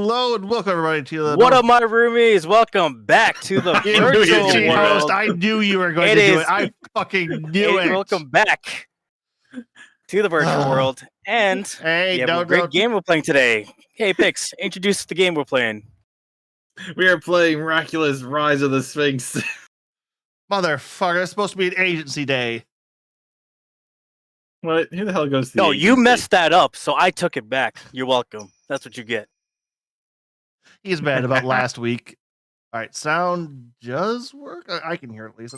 Hello and welcome everybody to the What up, my roomies? Welcome back to the virtual world. I knew you were going to do it. I fucking knew it. Welcome back to the virtual world. And hey, we have a great game we're playing today. Hey, Pix, introduce the game we're playing. We are playing Miraculous Rise of the Sphinx. Motherfucker, it's supposed to be an agency day. What? Who the hell goes to the No, agency? you messed that up, so I took it back. You're welcome. That's what you get. He's mad about last week. All right, sound does work. I can hear it at least.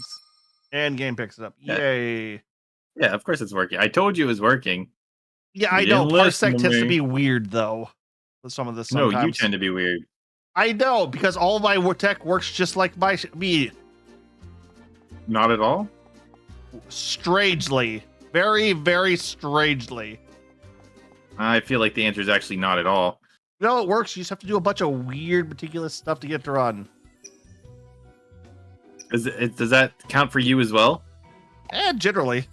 And game picks it up. Yay. Yeah, of course it's working. I told you it was working. Yeah, I know. Parsec tends to be weird, though. With some of this sometimes. No, you tend to be weird. I know, because all of my tech works just like me. Not at all? Strangely. Very, very strangely. I feel like the answer is actually not at all. No, it works. You just have to do a bunch of weird, meticulous stuff to get to run. Does that count for you as well? Generally.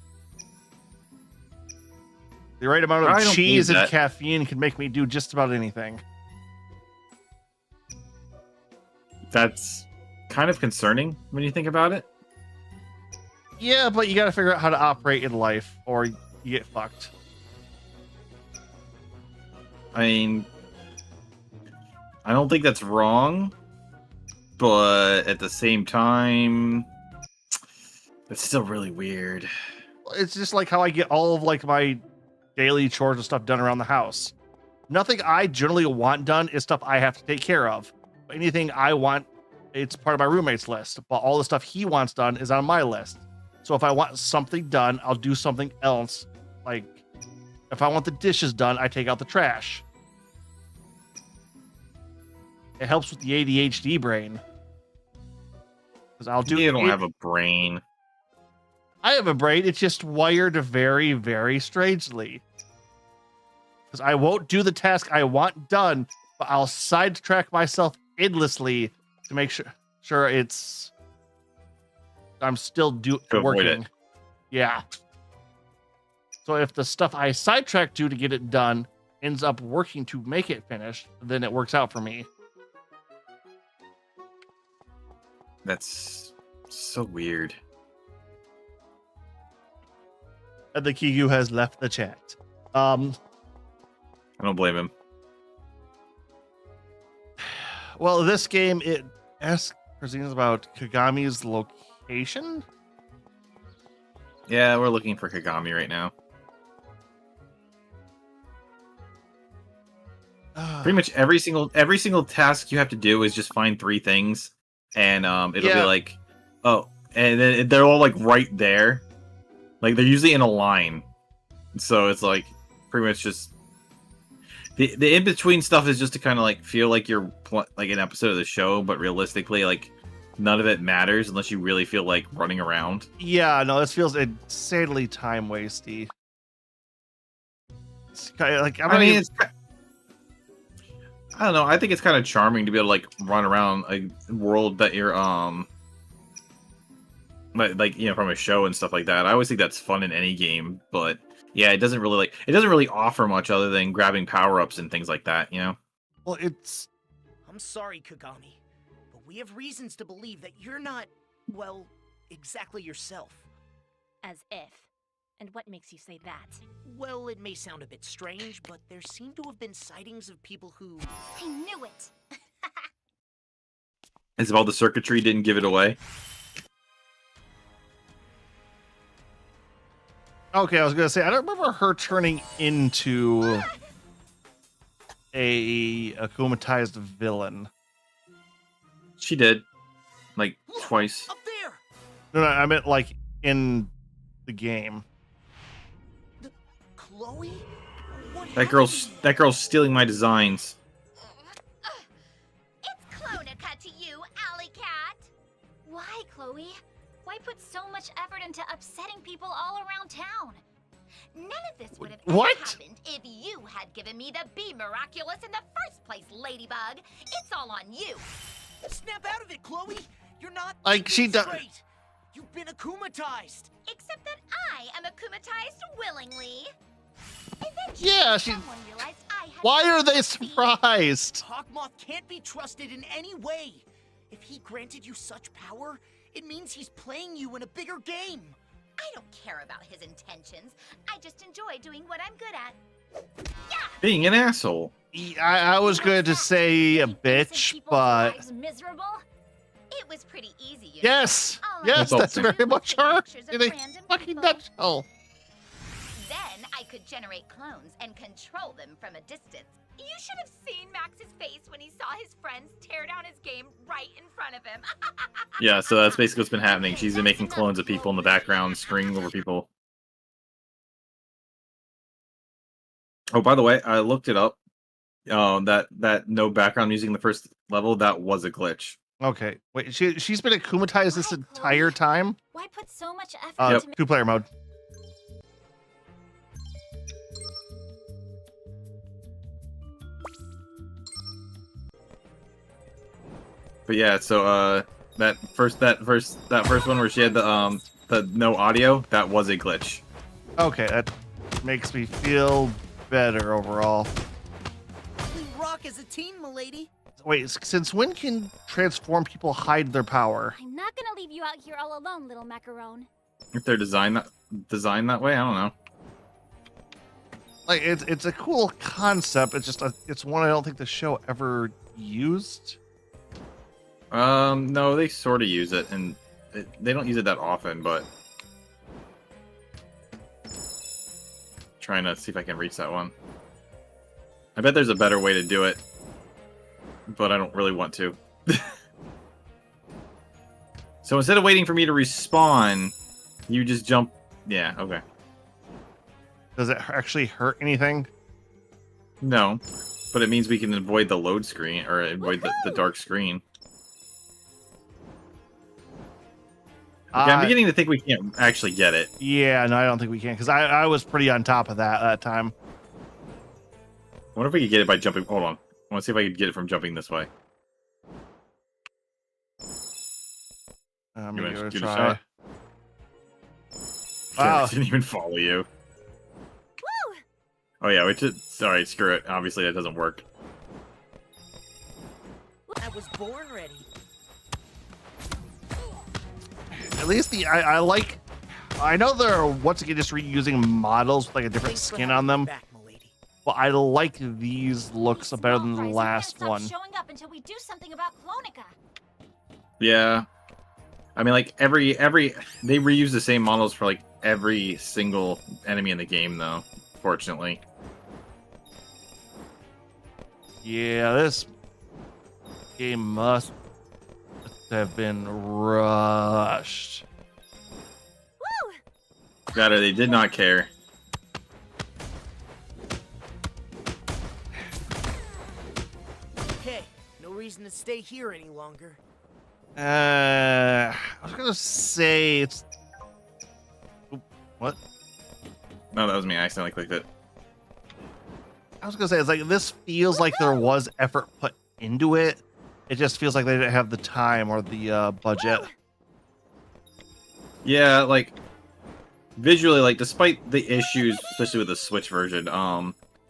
The right amount of cheese and caffeine can make me do just about anything. That's kind of concerning when you think about it. Yeah, but you got to figure out how to operate in life, or you get fucked. I mean, I don't think that's wrong, but at the same time, it's still really weird. It's just like how I get all of like my daily chores and stuff done around the house. Nothing I generally want done is stuff I have to take care of. Anything I want, it's part of my roommate's list, but all the stuff he wants done is on my list. So if I want something done, I'll do something else. Like if I want the dishes done, I take out the trash. It helps with the ADHD brain. Because I'll do. You don't have a brain. I have a brain. It's just wired very, very strangely. Because I won't do the task I want done, but I'll sidetrack myself endlessly to make sure it's. I'm still working. Yeah. So if the stuff I sidetrack to get it done ends up working to make it finished, then it works out for me. That's so weird. And the Kigu has left the chat. I don't blame him. Well, this game, it asks Christina's about Kagami's location. Yeah, we're looking for Kagami right now. Pretty much every single task you have to do is just find 3 things, and it'll be like, oh, and then they're all like right there, like they're usually in a line, so it's like pretty much just the in between stuff is just to kind of like feel like you're like an episode of the show, but realistically, like none of it matters unless you really feel like running around. Yeah, no, this feels insanely time wasty. It's kind of like I mean, I don't know. I think it's kind of charming to be able to like run around a world that you're like you know, from a show and stuff like that. I always think that's fun in any game, but yeah, it doesn't really offer much other than grabbing power-ups and things like that, you know. Well, it's I'm sorry, Kagami, but we have reasons to believe that you're not, well, exactly yourself. As if. And what makes you say that? Well, it may sound a bit strange, but there seem to have been sightings of people who... I knew it! As if all the circuitry didn't give it away. okay. I was gonna say I don't remember her turning into a akumatized villain. She did, like twice. Up there! No, I meant like in the game. Chloe? What That girl's stealing my designs. It's Clonica to you, Alley Cat! Why, Chloe? Why put so much effort into upsetting people all around town? None of this would have ever happened if you had given me the Be Miraculous in the first place, Ladybug. It's all on you. Snap out of it, Chloe! You're not Like she does. You've been akumatized. Except that I am akumatized willingly. Yeah, she. Why are they surprised? Hawk Moth can't be trusted in any way. If he granted you such power, it means he's playing you in a bigger game. I don't care about his intentions. I just enjoy doing what I'm good at. Being an asshole. I was going to say a Making innocent bitch, people's but lives miserable? It was pretty easy, you know. yes, All I yes, had that's to very do was much take her pictures of in a random fucking people. nutshell. Then I could generate clones and control them from a distance. You should have seen Max's face when he saw his friends tear down his game right in front of him. Yeah, so that's basically what's been happening. She's been making clones of people in the background, screaming over people. Oh, by the way, I looked it up. That no background music in the first level, that was a glitch. Okay, wait, she's been akumatized this Why, entire Chloe? time? Why put so much effort into Two-player mode. But yeah, so that first one where she had the no audio, that was a glitch. Okay, that makes me feel better overall. We rock as a team, milady. Wait, since when can transform people hide their power? I'm not gonna leave you out here all alone, little macaron. If they're designed that way, I don't know. Like it's a cool concept. It's just it's one I don't think the show ever used. No, they sort of use it, and they don't use it that often, but trying to see if I can reach that one. I bet there's a better way to do it, but I don't really want to. So instead of waiting for me to respawn, you just jump. Yeah, okay. Does it actually hurt anything? No, but it means we can avoid the load screen, or avoid the dark screen. Okay, I'm beginning to think we can't actually get it. Yeah, no, I don't think we can because I was pretty on top of that time. I wonder if we could get it by jumping. Hold on. I want to see if I could get it from jumping this way. I'm You gonna wanna give it a give it a try. shot? Wow. I didn't even follow you. Woo! Oh yeah, which is sorry, screw it. Obviously that doesn't work. I was born ready. At least I like. I know they're once again just reusing models with like a different Thanks for skin having on me them, back, milady. but I like these looks These better small than the fries, you last can't one. stop showing up until we do something about Clonica. Yeah. I mean like every they reuse the same models for like every single enemy in the game though, fortunately. Yeah, this game must have been rushed. Woo! That or they did not care. Okay, no reason to stay here any longer. I was gonna say it's. Oop, what? No, that was me. I accidentally clicked it. I was gonna say it's like this feels like there was effort put into it. It just feels like they didn't have the time or the budget. Yeah, like visually, like despite the issues, especially with the Switch version,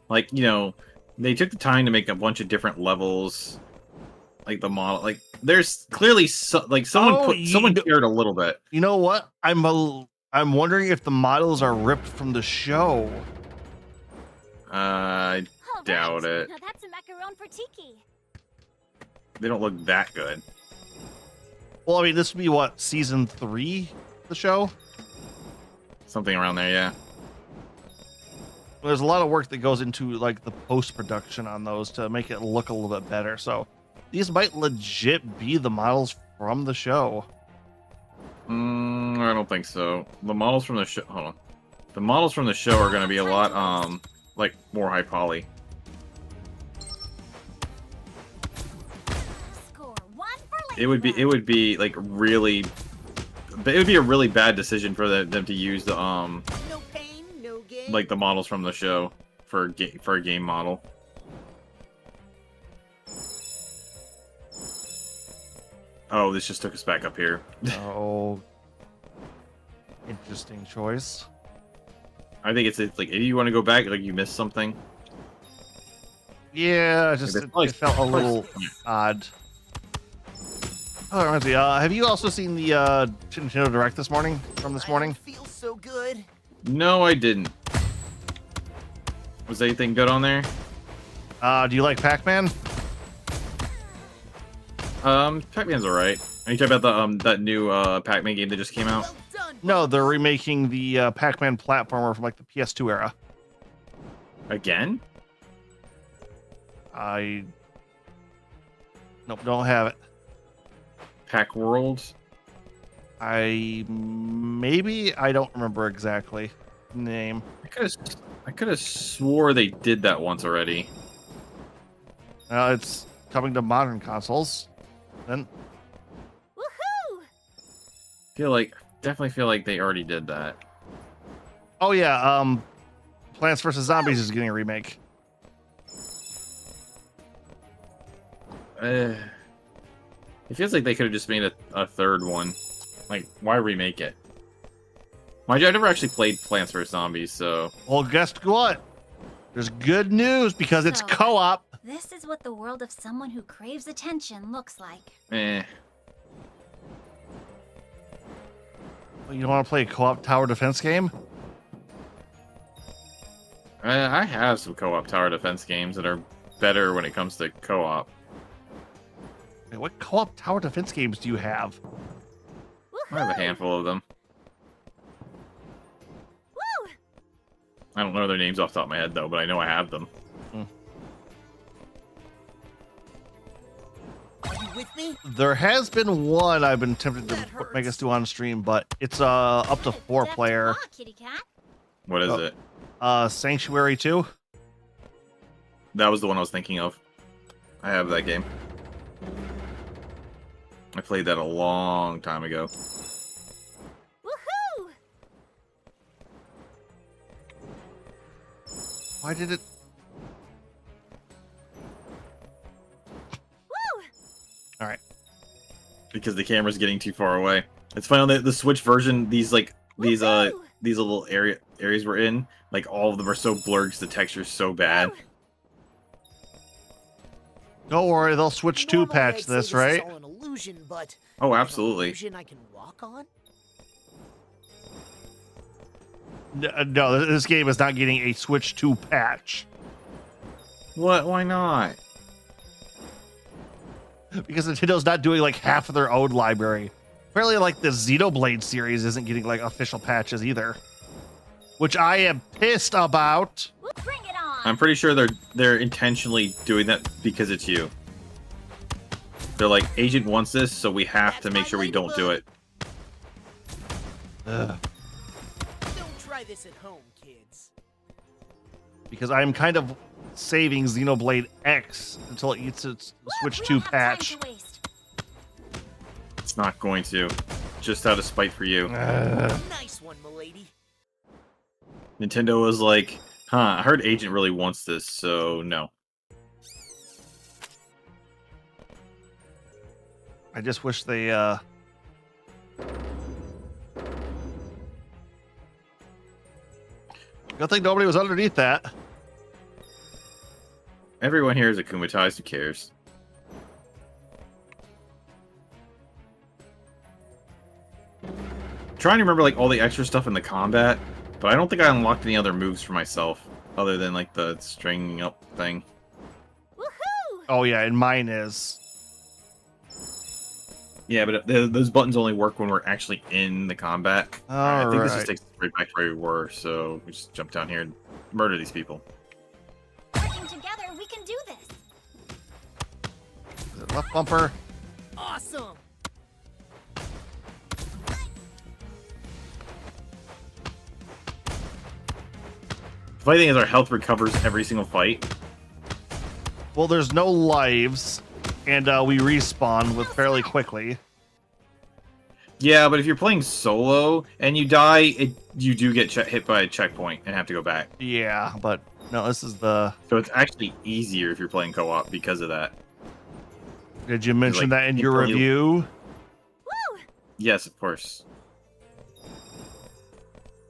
like you know, they took the time to make a bunch of different levels, like the model. Like there's clearly like someone cared a little bit. You know what? I'm wondering if the models are ripped from the show. I All doubt right. it. Now that's a macaron for Tiki. They don't look that good. Well, I mean, this would be what, season 3, the show? Something around there, yeah. There's a lot of work that goes into like the post-production on those to make it look a little bit better. So these might legit be the models from the show. I don't think so. The models from the show. Hold on. The models from the show are going to be a lot, like more high poly. Score 1 for It would be like really. It would be a really bad decision for them to use the No pain, no gain. like the models from the show for a game model. Oh, this just took us back up here. Oh, interesting choice. I think it's like if you want to go back, like you missed something. Yeah, just That's it, probably- it felt a little odd. Oh, that reminds me, have you also seen the Nintendo Direct this morning? From this morning? I don't feel so good. No, I didn't. Was anything good on there? Do you like Pac-Man? Pac-Man's alright. Are you talking about the that new Pac-Man game that just came out? Well done. No, they're remaking the Pac-Man platformer from like the PS2 era. Again? Nope, don't have it. Pac World? I don't remember exactly name. I could have swore they did that once already. It's coming to modern consoles. Then Woohoo! Definitely feel like they already did that. oh yeah, Plants vs Zombies is getting a remake. It feels like they could have just made a third one. Like, why remake it? Mind you, I never actually played Plants vs Zombies, so Well, guess what? There's good news because it's So- co-op. This is what the world of someone who craves attention looks like. eh. You don't want to play a co-op tower defense game? I have some co-op tower defense games that are better when it comes to co-op. Wait, what co-op tower defense games do you have? I have a handful of them. Woo! I don't know their names off the top of my head though, but I know I have them. Are you with me? There has been one I've been tempted to That hurts. make us do on stream, but it's up to 4-player. Depth of law, kitty cat. What is Oh. it? Sanctuary 2. That was the one I was thinking of. I have that game. I played that a long time ago. Woohoo! Why did it? Woo! All right. Because the camera's getting too far away. It's funny on the Switch version, these Woohoo! little areas we're in, like all of them are so blurred 'cause the texture's so bad. Woo! Don't worry, they'll switch to Normally patch I'd say this, is right? all an illusion, but Oh, an absolutely. illusion I can walk on. No, this game is not getting a Switch 2 patch What? Why not? because Nintendo's not doing like half of their own library. Apparently, like the Xenoblade series isn't getting like official patches either, which I am pissed about. Woo! Bring it on! I'm pretty sure they're intentionally doing that because it's you. They're like, Agent wants this, so we have That's to make my sure we don't do it. Ugh. Don't try this at home, kids. Because I'm kind of saving Xenoblade X until it gets its Woo! Switch We 2 don't have time patch. to waste. It's not going to. Just out of spite for you. Nice one, milady. Nintendo was like, huh, I heard Agent really wants this, so no. I just wish they good thing nobody was underneath that. Everyone here is akumatized, who cares? Trying to remember like all the extra stuff in the combat, but I don't think I unlocked any other moves for myself other than like the stringing up thing. Woohoo! Oh yeah, and mine is. Yeah, but those buttons only work when we're actually in the combat. I think this just Alright. takes us right back to where we were, so we just jump down here and murder these people. Working together, we can do this. Is it left bumper? Awesome. The funny thing is our health recovers every single fight. Well, there's no lives, and we respawn with fairly quickly. Yeah, but if you're playing solo and you die, you do get hit by a checkpoint and have to go back. Yeah, but no, this is the. So it's actually easier if you're playing co-op because of that. Did you mention like, that in you your probably- review? Woo! Yes, of course.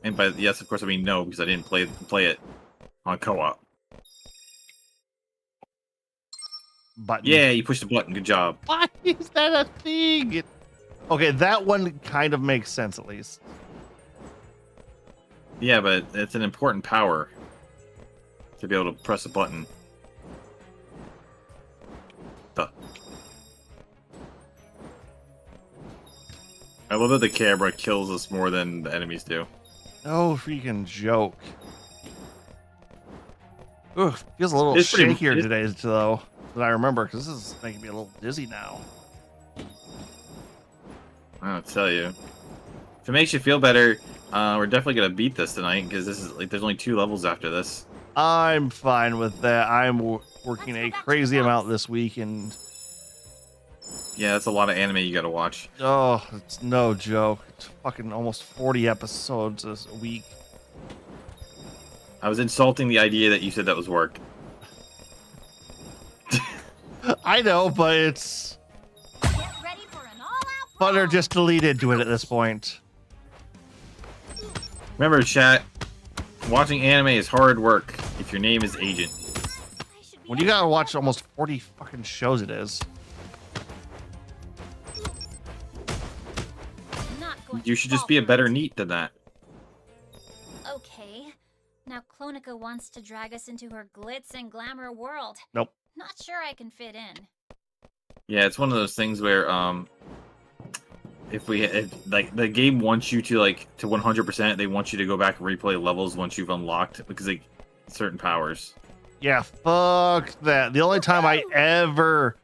And by yes, of course, I mean no, because I didn't play it on co-op. button. Yeah, you push the button. Good job. Why is that a thing? Okay, that one kind of makes sense at least. Yeah, but it's an important power to be able to press a button. Duh. I love that the camera kills us more than the enemies do. No freaking joke. Ugh, feels a little It's pretty- shakier it- today, though, than I remember, because this is making me a little dizzy now. I'll tell you. If it makes you feel better, we're definitely gonna beat this tonight because this is like there's only 2 levels after this. I'm fine with that. I'm working Let's a go back to crazy the amount box. this week, and Yeah, that's a lot of anime you gotta watch. oh, it's no joke. It's fucking almost 40 episodes a week. I was insulting the idea that you said that was work. I know, but it's Get ready for an all-out fun or brawl. just to lead into it at this point. Remember, chat, watching anime is hard work if your name is Agent. I should be When you gotta watch almost 40 fucking shows, it is. not going You to should just fall be a for better it. NEET than that. Okay. Now Clonica wants to drag us into her glitz and glamour world. Nope. Not sure I can fit in. Yeah, it's one of those things where if like the game wants you to 100%, they want you to go back and replay levels once you've unlocked because like certain powers. Yeah, fuck that. The only time I ever.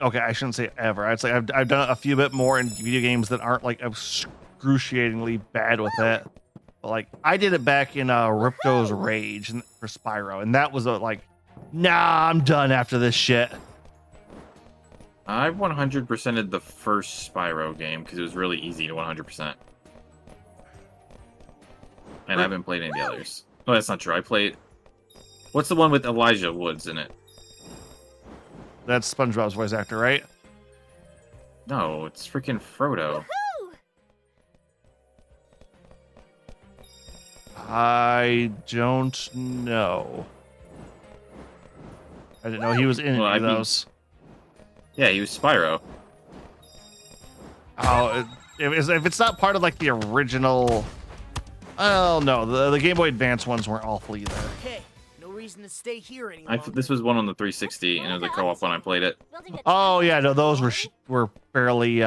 Okay, I shouldn't say ever. I'd say I've done a few bit more in video games that aren't like excruciatingly bad with it. But like I did it back in Ripto's Rage for Spyro, and that was like, nah, I'm done after this shit. I 100%ed the first Spyro game because it was really easy to 100%. And I haven't played any of the others. No, that's not true. I played. What's the one with Elijah Woods in it? That's SpongeBob's voice actor, right? No, it's freaking Frodo. Woo! I don't know. I didn't know he was in Well, any of I mean- those. Yeah, he was Spyro. Oh, if it's not part of like the original. Oh no, the Game Boy Advance ones weren't awful either. Okay, no reason to stay here any I, longer. this was one on the 360, and it was a co-op when I played it. Building a Oh temple yeah, no, those were story? were fairly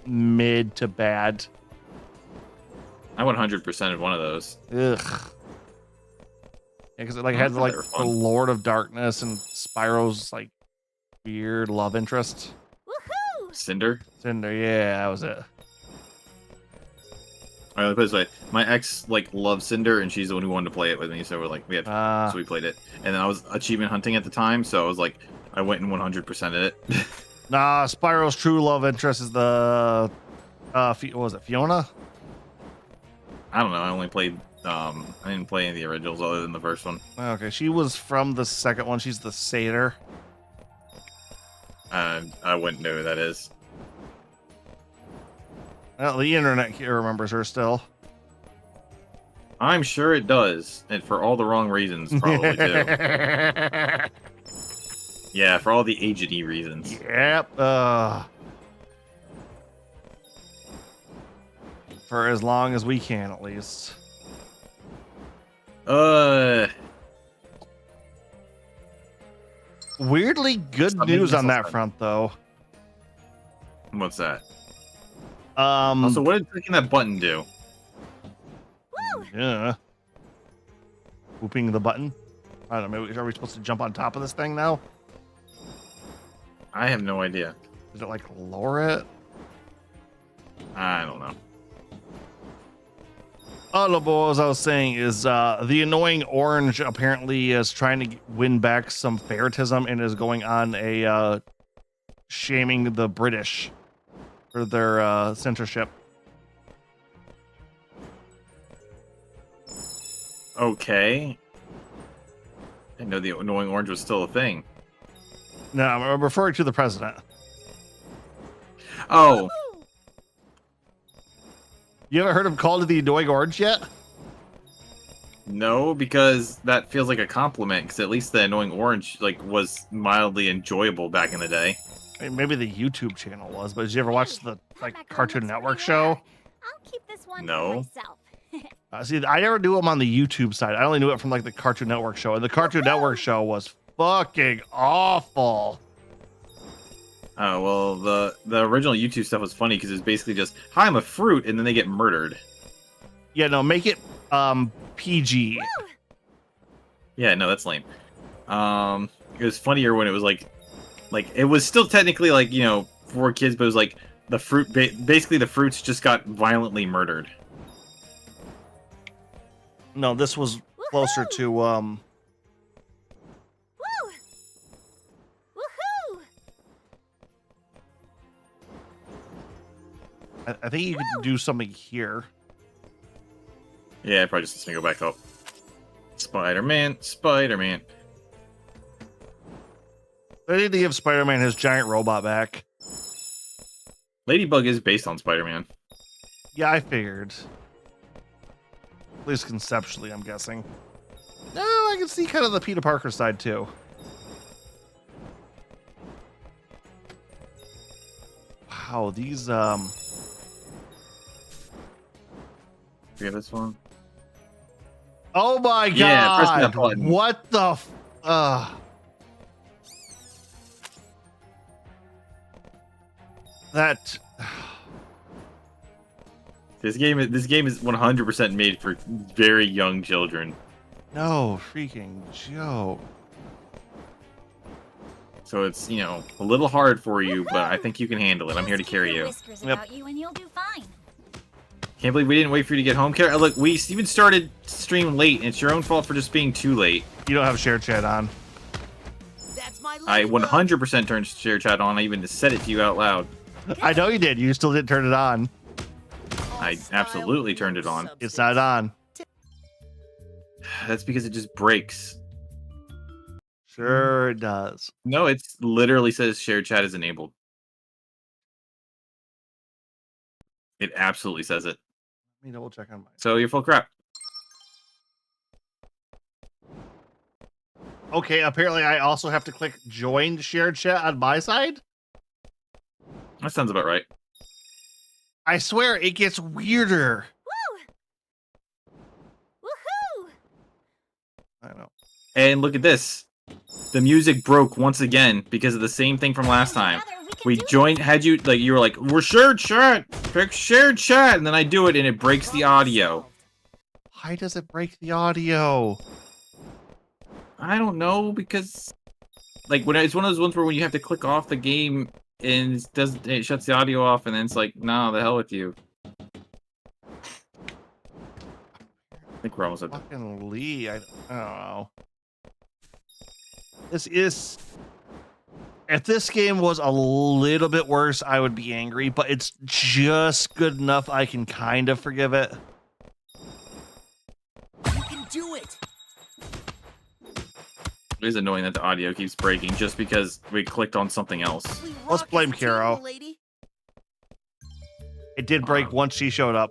mid to bad. I 100%ed one of those. Ugh. Yeah, because it like I had thought like they were the fun. Lord of Darkness and Spyro's like weird love interest. Woohoo! Cinder? Cinder, yeah, that was it. All right, let's put it this way. My ex loves Cinder, and she's the one who wanted to play it with me. So so we played it. And then I was achievement hunting at the time, so I was like, I went and 100%ed it. Nah, Spyro's true love interest is the what was it, Fiona? I don't know. I only played. I didn't play any of the originals other than the first one. Okay, she was from the second one. She's the satyr. I wouldn't know who that is. Well, the internet here remembers her still. I'm sure it does, and for all the wrong reasons, probably too. Yeah, for all the aged-y reasons. Yep. For as long as we can, at least. Weirdly good Stop making news on myself that sad. front, though. What's that? Um. Also, what did clicking that button do? Yeah. Whooping the button. I don't know. Maybe are we supposed to jump on top of this thing now? I have no idea. Is it like lower it? I don't know. Oh, no, but as I was saying is the annoying orange apparently is trying to win back some favoritism and is going on a shaming the British for their censorship. Okay. I didn't know the annoying orange was still a thing. No, I'm referring to the president. Oh, You haven't heard him called the annoying orange yet? No, because that feels like a compliment. Because at least the annoying orange like was mildly enjoyable back in the day. I mean, maybe the YouTube channel was, but did you ever watch the That like macaron Cartoon looks Network pretty show? rare. I'll keep this one No. for myself. See, I never knew him on the YouTube side. I only knew it from like the Cartoon Network show, and the Cartoon Network show was fucking awful. Oh well, the original YouTube stuff was funny because it's basically just, "Hi, I'm a fruit," and then they get murdered. Yeah, no, make it PG. Yeah, no, that's lame. It was funnier when it was like it was still technically like, you know, for kids, but it was like the fruit. Basically, the fruits just got violently murdered. No, this was closer Woohoo! to Woo! Woohoo! I think you could do something here. Yeah, probably just lets me go back up. Spider-Man, Spider-Man. They need to give Spider-Man his giant robot back. Ladybug is based on Spider-Man. Yeah, I figured. At least conceptually, I'm guessing. No, I can see kind of the Peter Parker side too. Wow, these You have this one? oh my Yeah, press that god! button. What the that This game is 100% made for very young children. no freaking joke. So it's, you know, a little hard for you, but I think you can handle it. I'm here to Just keep carry your you. whiskers Yep. about you and you'll do fine. Can't believe we didn't wait for you to get home, Kara. Look, we even started stream late, and it's your own fault for just being too late. You don't have share chat on. That's my I ladybug. 100% turned share chat on. I even said it to you out loud. I know you did. You still didn't turn it on. I absolutely turned it on. It's not on. That's because it just breaks. Sure it does. No, it literally says share chat is enabled. It absolutely says it. Let me double check on mine. So you're full crap. Okay, apparently I also have to click join shared chat on my side. That sounds about right. I swear it gets weirder. Woohoo! I know. And look at this. The music broke once again because of the same thing from last time. Together, can We do joined, had you, like, you were like, we're shared chat, pick shared chat, and then I do it and it breaks the audio. Why does it break the audio? I don't know, because, like, when it's one of those ones where when you have to click off the game and it shuts the audio off, and then it's like, nah, the hell with you. I think we're almost at Fucking Lee, I don't know. This is. If this game was a little bit worse, I would be angry, but it's just good enough I can kind of forgive it. You can do it. It is annoying that the audio keeps breaking just because we clicked on something else. We Let's rock as blame a team, Karo. lady. It did break once she showed up.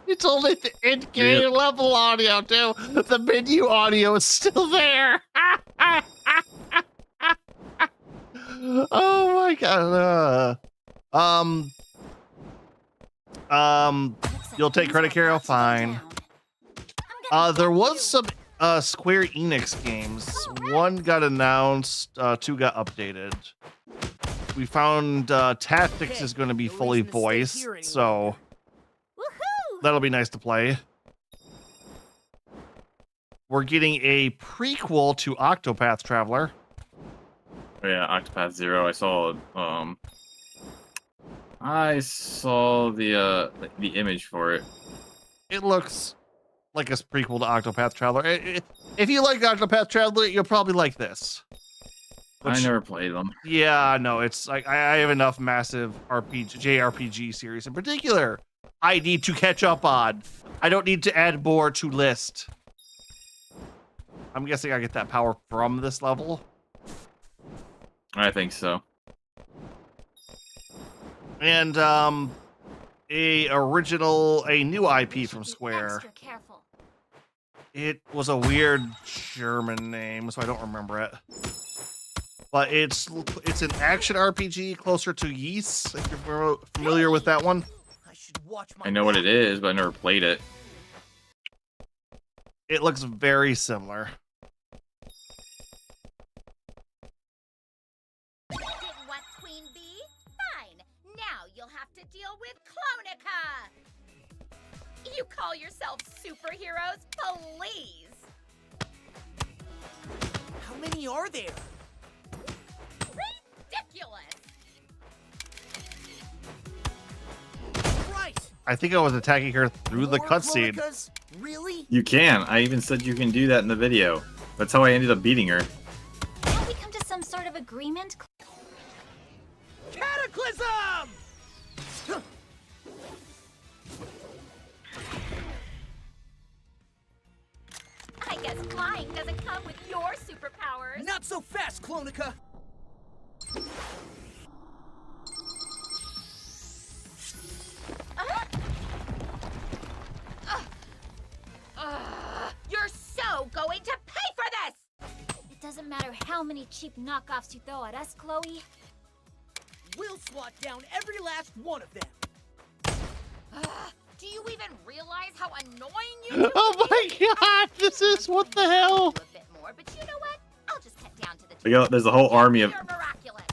It's only the in-game level audio, too. The menu audio is still there. Oh my god. Looks like You'll take things credit, are Karo? about to go Fine. down. I'm gonna There kill was you. some Square Enix games. One got announced, two got updated. We found Tactics Okay, is going to be no fully reason to stay voiced, here any so longer. Woohoo! that'll be nice to play. We're getting a prequel to Octopath Traveler. Oh, yeah, Octopath Zero. I saw the image for it. It looks like a prequel to Octopath Traveler. If you like Octopath Traveler, you'll probably like this. I Which- never played them. Yeah, no, it's like I have enough massive JRPG series in particular I need to catch up on. I don't need to add more to list. I'm guessing I get that power from this level. I think so. And a new IP from Should be Square. Extra careful. It was a weird German name, so I don't remember it. But it's an action RPG closer to Ys, if you're familiar with that one. I should watch my I know what it back. is, but I never played it. It looks very similar. Didn't want Queen Bee? Fine. Now you'll have to deal with Clonica. You call yourself superheroes? Please. How many are there? Ridiculous. Right. I think I was attacking her through the More cutscene. Clonicas? Really? You can. I even said you can do that in the video. That's how I ended up beating her. Can't we come to some sort of agreement? Cataclysm! I guess flying doesn't come with your superpowers. Not so fast, Clonica! You're so going to pay for this! It doesn't matter how many cheap knockoffs you throw at us, Chloe. We'll swat down every last one of them. Do you even realize how annoying you Oh my god, this is what the hell? A bit more, but you know what? I'll just cut down to the Like, there's a whole army of. You're miraculous.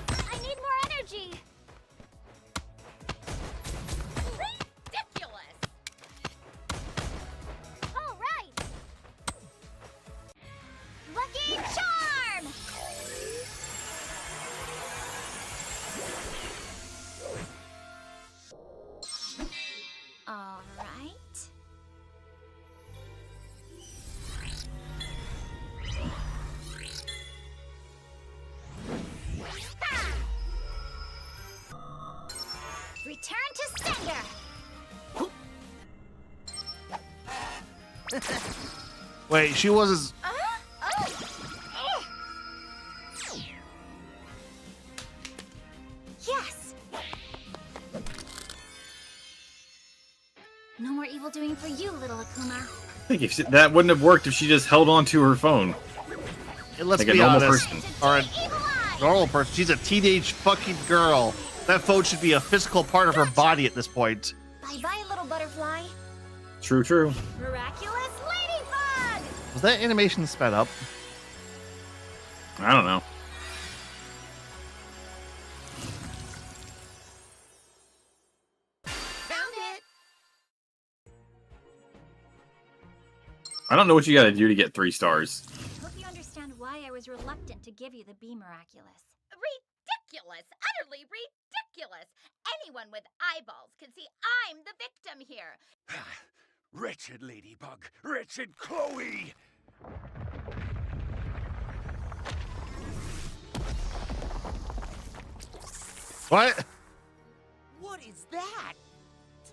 I need more energy. Ridiculous. All right. Lucky charm. All right. Return to sender. Wait, she was as Yes. No more evil doing for you, little Akuma. I think if that wouldn't have worked if she just held on to her phone. let's Like a be normal honest. person. Or a normal person. She's a teenage fucking girl. That phone should be a physical part of her body at this point. Bye-bye, little butterfly. True, true. Miraculous ladybug! Was that animation sped up? I don't know. Found it. I don't know what you gotta do to get 3 stars. Hope you understand why I was reluctant to give you the Bee Miraculous. Ridiculous. Utterly ridiculous. Anyone with eyeballs can see I'm the victim here. Wretched Ladybug, wretched Chloe! What? What is that?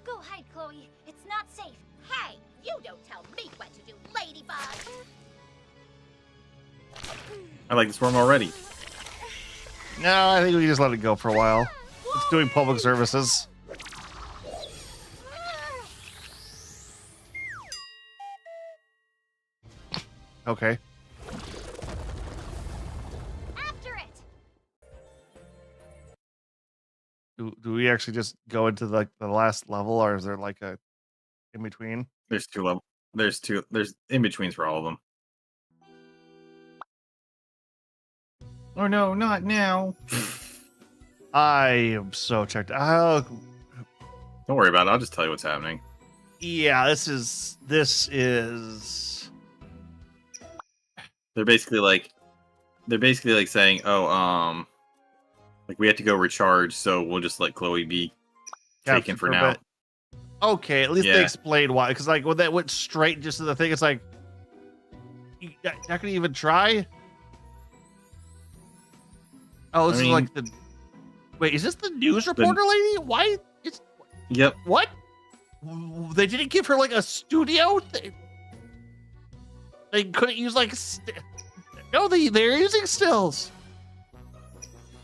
Go hide, Chloe. It's not safe. Hey, you don't tell me what to do, ladybug. I like this worm already. No, I think we just let it go for a while. It's doing public services. Okay. After it! Do we actually just go into the last level, or is there like a in between? There's 2 levels. There's in betweens for all of them. Oh no, not now. I am so checked out. Don't worry about it. I'll just tell you what's happening. Yeah, this is They're basically like saying, "Oh, like we have to go recharge, so we'll just let Chloe be taken captured for a now." bit. Okay, at least they Yeah. explained why. Because like when that went straight just to the thing, it's like you're not gonna even try. Oh, this I is mean- like the. Wait, is this the news reporter lady? Why? It's Yep. what? They didn't give her like a studio. They couldn't use like. No, they're using stills.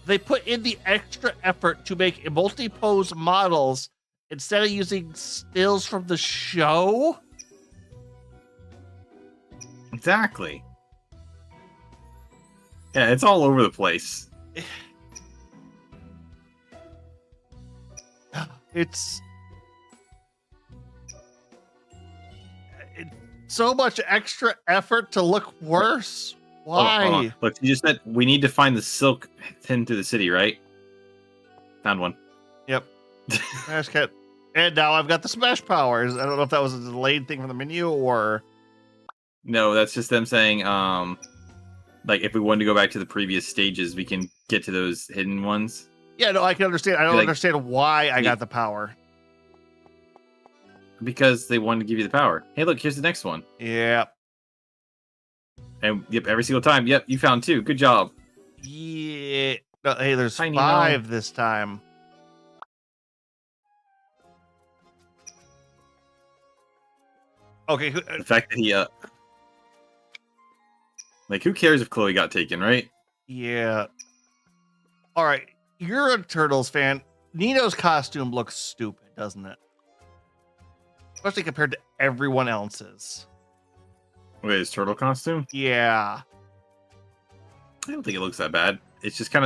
they put in the extra effort to make multi-pose models instead of using stills from the show. Exactly. Yeah, it's all over the place. It's so much extra effort to look worse. Why? Hold on. Look, you just said we need to find the silk hidden through the city, right? Found one. Yep. Smash Cat. And now I've got the smash powers. I don't know if that was a delayed thing from the menu or... No, that's just them saying, like, if we wanted to go back to the previous stages, we can get to those hidden ones. Yeah, no, I can understand. I don't Like- understand why I got the power. Because they wanted to give you the power. Hey, look, here's the next one. Yeah. And, yep, every single time. Yep, you found 2. Good job. Yeah. No, hey, there's Tiny 5 this time. Okay. The fact that he, like, who cares if Chloe got taken, right? Yeah. All right. You're a Turtles fan. Nino's costume looks stupid, doesn't it? Especially compared to everyone else's. Wait, his turtle costume? Yeah. I don't think it looks that bad. It's just kind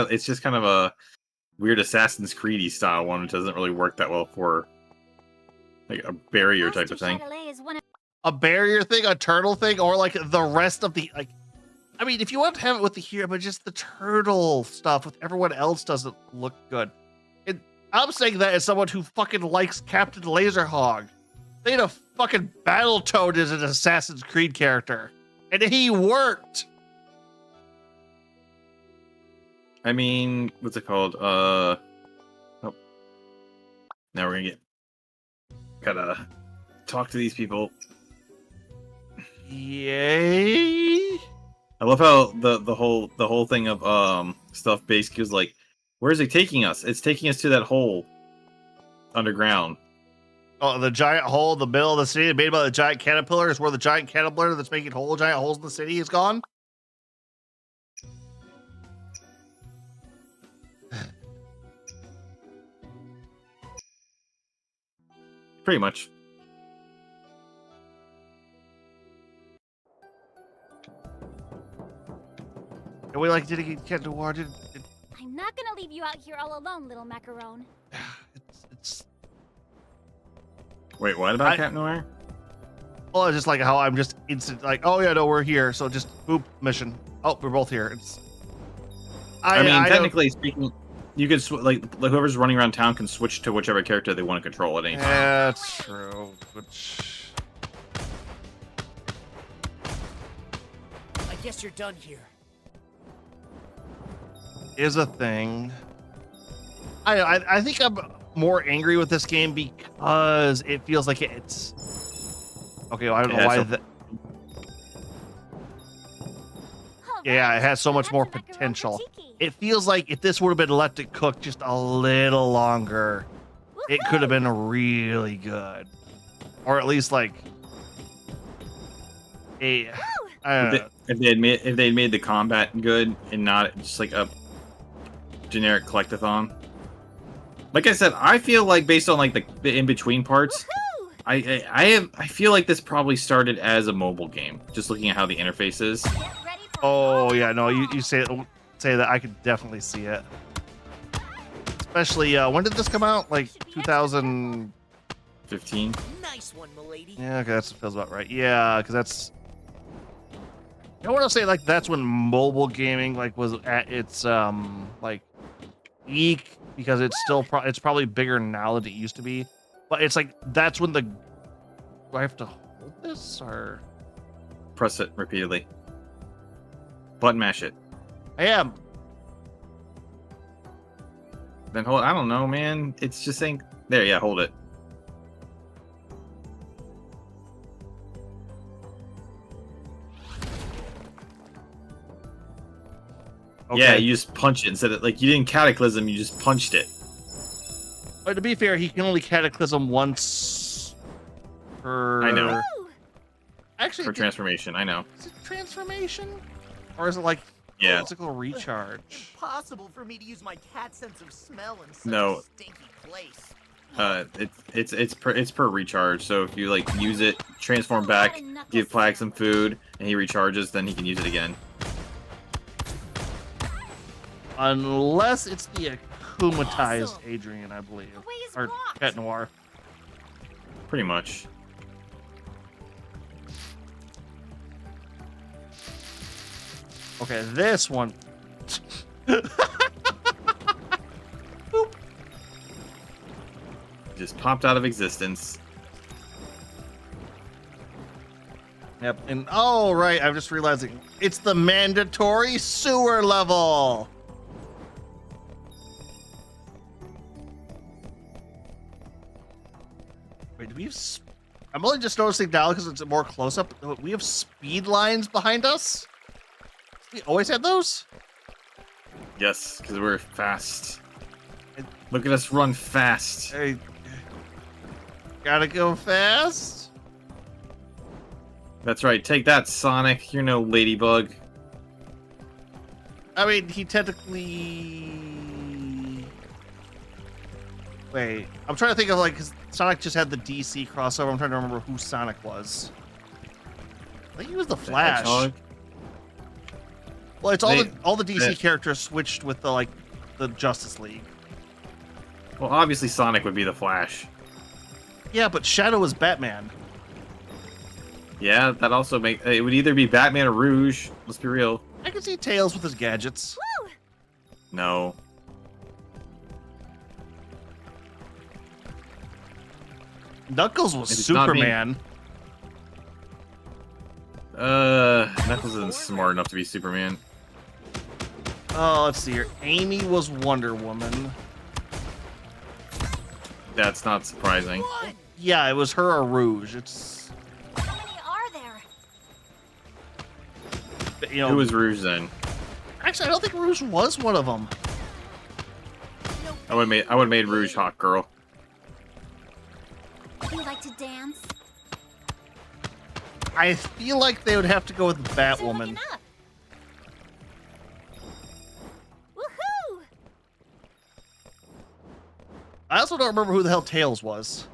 of a weird Assassin's Creed style one, which doesn't really work that well for like a barrier type of thing. A barrier thing, a turtle thing, or like the rest of the like. I mean, if you want to have it with the hero, but just the turtle stuff with everyone else doesn't look good. I'm saying that as someone who fucking likes Captain Laserhog. They had a fucking Battletoad as an Assassin's Creed character, and he worked. I mean, what's it called? Oh. Now we're gonna gotta talk to these people. Yay! I love how the whole thing of stuff basically is like, where is it taking us? It's taking us to that hole underground. Oh, the giant hole in the middle of the city made by the giant caterpillar is where the giant caterpillar that's making giant holes in the city is gone? Pretty much. And we like, did it get to war? I'm not gonna leave you out here all alone, little macaron. It's Wait, what about I- Captain Noir? well, it's just like how I'm just instant like, oh yeah, no, we're here. So just boop mission. Oh, we're both here. It's. I mean, don't- technically speaking, you could like whoever's running around town can switch to whichever character they want to control at any time. Yeah, that's true. Which I guess you're done here. is a thing. I think I'm more angry with this game because it feels like it's okay. Well, I don't know Yeah, why so- that. Yeah, it has so much more potential. It feels like if this would have been left to cook just a little longer, it could have been really good, or at least like a. I don't know. If they had made the combat good and not just like a generic collectathon. Like I said, I feel like based on like the in between parts, I feel like this probably started as a mobile game. Just looking at how the interface is. Oh yeah, no, you say that I could definitely see it. Especially when did this come out? Like 2000. 15. Nice one, milady. Yeah, okay, that feels about right. Yeah, because that's. I want to say like that's when mobile gaming like was at its like peak because it's still it's probably bigger now than it used to be, but it's like that's when the. Do I have to hold this or? Press it repeatedly. Button mash it. I am. Then hold. I don't know, man. It's just saying. There, yeah, hold it. Okay. Yeah, you just punch it instead of like you didn't cataclysm. You just punched it. But to be fair, he can only cataclysm once per. I know. Actually, For transformation, I know. is it transformation, or is it like Yeah. Physical recharge. Impossible for me to use my cat sense of smell in such No. a stinky place. It's per recharge. So if you like use it, transform back, give Plague some food, and he recharges, then he can use it again. Unless it's the akumatized Adrian, I believe. The way is Or blocked. Cat Noir. Pretty much. Okay, this one. Just popped out of existence. Yep, and oh right, I'm just realizing it's the mandatory sewer level. Wait, do we have? I'm only just noticing now because it's more close up. We have speed lines behind us. We always had those. Yes, because we're fast. Look at us run fast. Hey, gotta go fast. That's right. Take that, Sonic. You're no ladybug. I mean, he technically. Wait, I'm trying to think of like, 'cause Sonic just had the DC crossover. I'm trying to remember who Sonic was. I think he was the Flash. Hedgehog? Well, it's They- all the DC they- characters switched with the the Justice League. Well, obviously Sonic would be the Flash. Yeah, but Shadow is Batman. Yeah, that also it would either be Batman or Rouge. Let's be real. I can see Tails with his gadgets. No. Knuckles was It's not me. Superman. Knuckles isn't smart enough to be Superman. Oh, let's see here. Amy was Wonder Woman. That's not surprising. Yeah, it was her or Rouge. It's How many are there? you know. Who was Rouge then? Actually, I don't think Rouge was one of them. I would have made Rouge Hawk Girl. You like to dance? I feel like they would have to go with They're Batwoman. looking up. Woohoo! I also don't remember who the hell Tails was.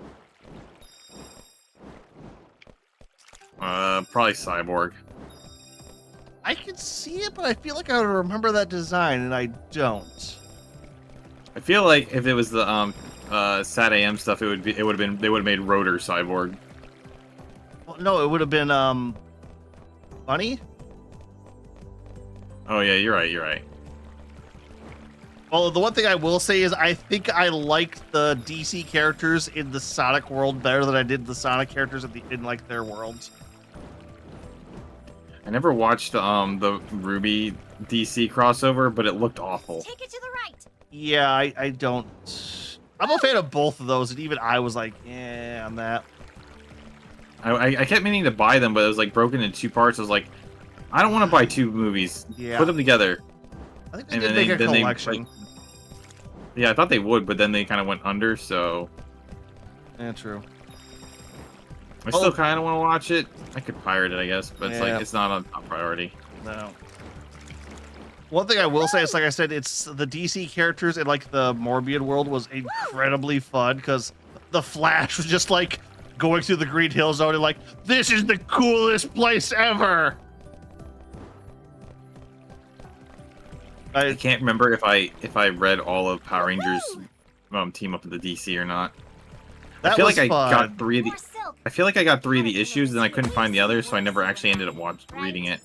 Probably Cyborg. I can see it, but I feel like I would remember that design, and I don't. I feel like if it was the Sat AM stuff, they would have made Rotor Cyborg. Well, no, it would have been Bunny. Oh yeah, you're right. Well, the one thing I will say is I think I liked the DC characters in the Sonic world better than I did the Sonic characters in like their worlds. I never watched the Ruby DC crossover, but it looked awful. Take it to the right. Yeah, I don't. I'm a fan of both of those, and even I was like, yeah, on that. I kept meaning to buy them, but it was like broken into two parts. I was like, I don't want to buy two movies. Yeah. Put them together. I think they And did then make they- a then they, collection. like- Yeah, I thought they would, but then they kind of went under. So Yeah, true. I Oh. still kind of want to watch it. I could pirate it, I guess, but it's Yeah. like it's not a top priority. No. One thing I will say is, like I said, it's the DC characters in like the Morbius world was incredibly fun because the Flash was just like going through the Green Hill Zone and like, this is the coolest place ever. I can't remember if I read all of Power Rangers team up with the DC or not. That I feel was like fun. I got three of the. More silk. I feel like I got three of the issues, and then I couldn't find the others, so I never actually ended up reading it.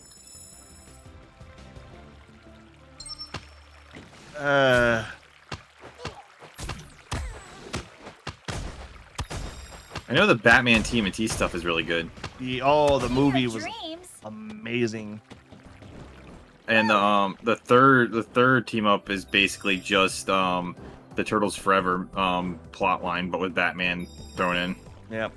I know the Batman TMNT stuff is really good, the movie Your was dreams. amazing. and the third team up is basically just the Turtles Forever plot line, but with Batman thrown in. Yep.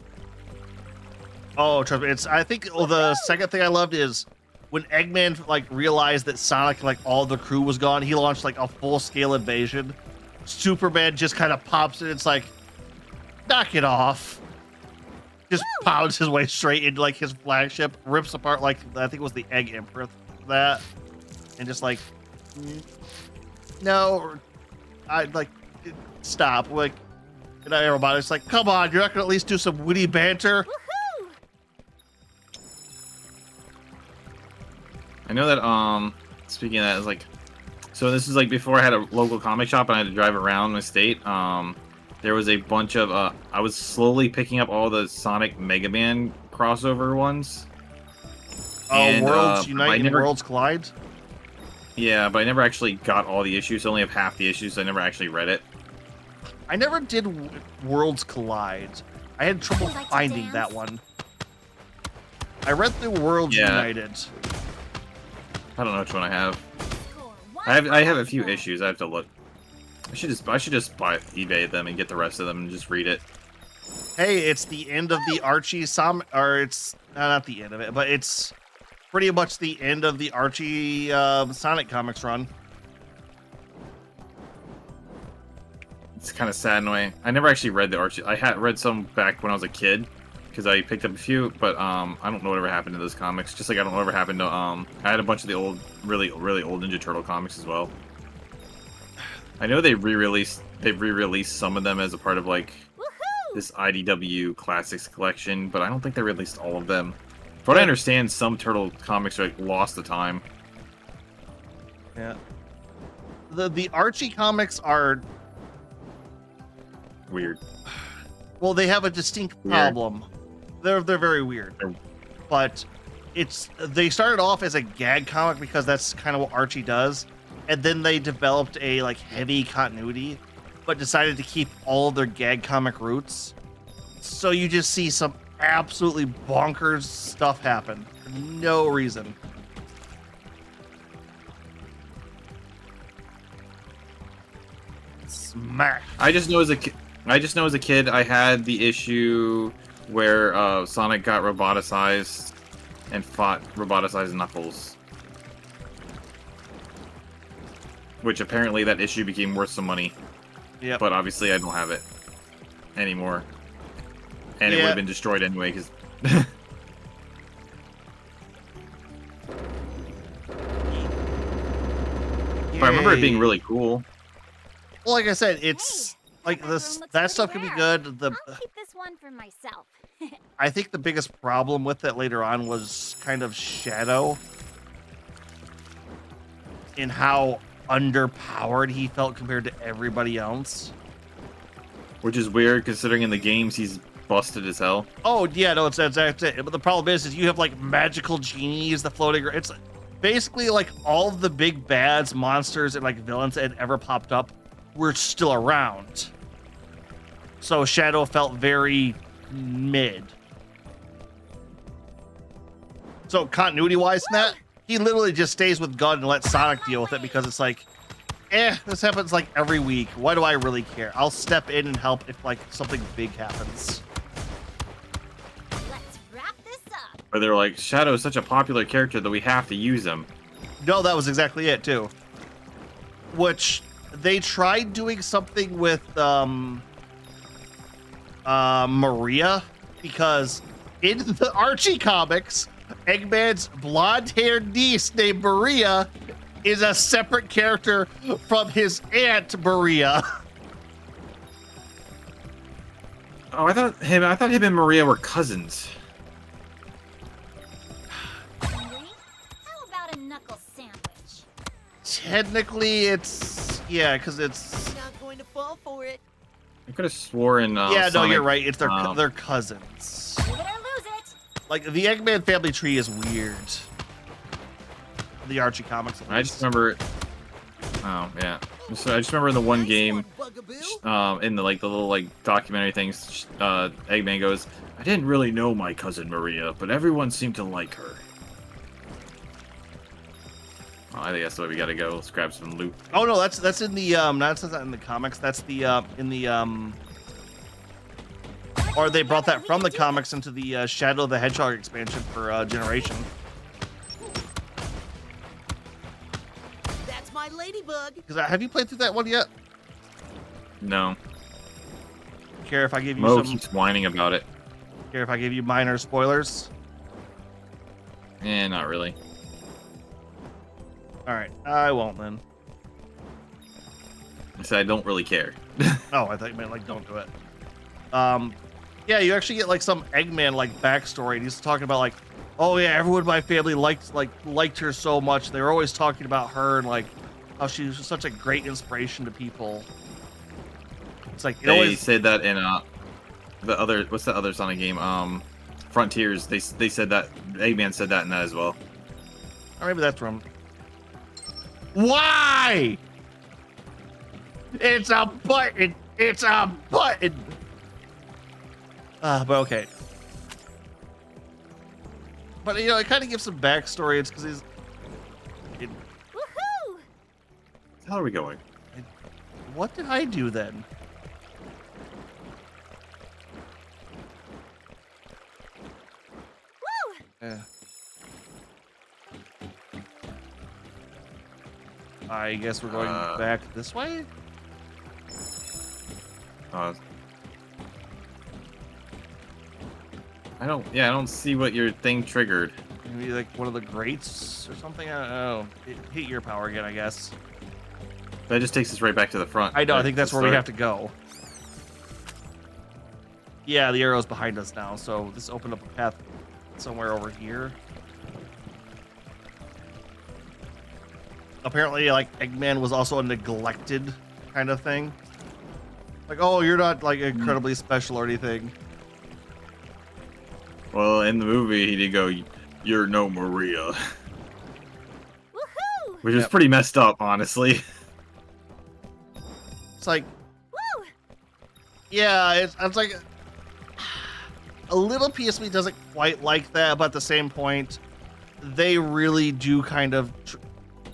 Oh, trust me. I think the second thing I loved is when Eggman like realized that Sonic and like all the crew was gone, he launched like a full scale invasion. Superman just kind of pops in. It's like, knock it off. Just pounds his way straight into like his flagship, rips apart like I think it was the Egg Emperor. That and just like, no, or I like stop. Like, and everybody's like, come on, you're not gonna at least do some witty banter. Woohoo! I know that speaking of that, is like, so this is like before I had a local comic shop and I had to drive around my state. There was a bunch of I was slowly picking up all the Sonic Mega Man crossover ones. Oh, And, Worlds I Unite and never- Worlds Collide. Yeah, but I never actually got all the issues. I only have half the issues, so I never actually read it. I never did Worlds Collide. I had trouble Would you like to finding dance? that one. I read through Worlds Yeah. United. I don't know which one I have. Score I have a few one. issues. I have to look. I should just buy eBay them and get the rest of them and just read it. Hey, it's the end of the Archie or it's not the end of it, but it's pretty much the end of the Archie Sonic comics run. It's kind of sad in a way. I never actually read the Archie. I had read some back when I was a kid because I picked up a few, but I don't know whatever happened to those comics. Just like I don't know whatever happened to I had a bunch of the old, really old Ninja Turtle comics as well. I know they've re-released some of them as a part of like Woohoo! this IDW Classics collection, but I don't think they released all of them. From what I understand, some Turtle comics are like lost to time. Yeah. The Archie comics are, Weird. well, they have a distinct Weird. problem. They're very weird. They're- But they started off as a gag comic because that's kind of what Archie does, and then they developed a like heavy continuity, but decided to keep all of their gag comic roots. So you just see some absolutely bonkers stuff happen for no reason. Smack. I just know as a kid, I had the issue where Sonic got roboticized and fought roboticized Knuckles, which apparently that issue became worth some money. Yep. But obviously, I don't have it anymore, and it would Yeah. have been destroyed anyway. Because I remember it being Yay. really cool. Well, like I said, it's Hey, like that this. room looks That pretty stuff could be rare. good. The I'll keep this one for myself. I think the biggest problem with it later on was kind of Shadow in how underpowered he felt compared to everybody else. Which is weird considering in the games he's busted as hell. Oh yeah, no, that's it. But the problem is you have like magical genies, the floating. It's basically like all of the big bads, monsters, and like villains that had ever popped up were still around. So Shadow felt very mid. So continuity-wise, in that he literally just stays with Gun and lets Sonic deal with it because it's like, this happens like every week. Why do I really care? I'll step in and help if like something big happens. Let's wrap this up. Where they're like, Shadow is such a popular character that we have to use him. No, that was exactly it too. Which they tried doing something with Maria, because in the Archie comics, Eggman's blonde-haired niece named Maria is a separate character from his aunt Maria. Oh, I thought him and Maria were cousins. Hungry? How about a knuckle sandwich? Technically, it's because it's Not going to fall for it. I could have sworn. yeah. No, Sonic, you're right. It's um, they're cousins. Move it or lose it. Like the Eggman family tree is weird. The Archie comics. at I just least. remember. Oh yeah. So I just remember in the one Nice game, Bugaboo. in the little documentary things, Eggman goes, "I didn't really know my cousin Maria, but everyone seemed to like her." Oh, I think that's the way we gotta go. Let's grab some loot. Oh no, that's in the that's not in the comics. That's the in the or they brought that from the comics into the Shadow the Hedgehog expansion for Generation. That's my ladybug. Because have you played through that one yet? No, Care if I give you Mo some? keeps whining about it. Care if I give you minor spoilers? Not really. All All right, I won't then. I said I don't really care. Oh, I thought you meant like don't do it. Yeah, you actually get like some Eggman like backstory. And he's talking about like, oh yeah, everyone in my family liked her so much. They were always talking about her and like how she was such a great inspiration to people. It's like it They always said that in the other, what's the other Sonic game? Frontiers. They said that Eggman said that in that as well. or maybe that's from. Why? It's a button. It's a button. But okay. But you know, it kind of gives some backstory. It's because he's. Woohoo! How are we going? What did I do then? Woo! Yeah. I guess we're going back this way. I don't see what your thing triggered. Maybe like one of the grates or something. I don't know. Hit your power again, I guess. That just takes us right back to the front. I know. I think that's where we have to go. Yeah, the arrow's behind us now, so this opened up a path somewhere over here. Apparently, like Eggman was also a neglected kind of thing. Like, oh, you're not like incredibly special or anything. Well, in the movie, he did go, "You're no Maria," Woohoo! which is pretty messed up, honestly. It's like, Woo! yeah, it's like a little PSP doesn't quite like that, but at the same point, they really do kind of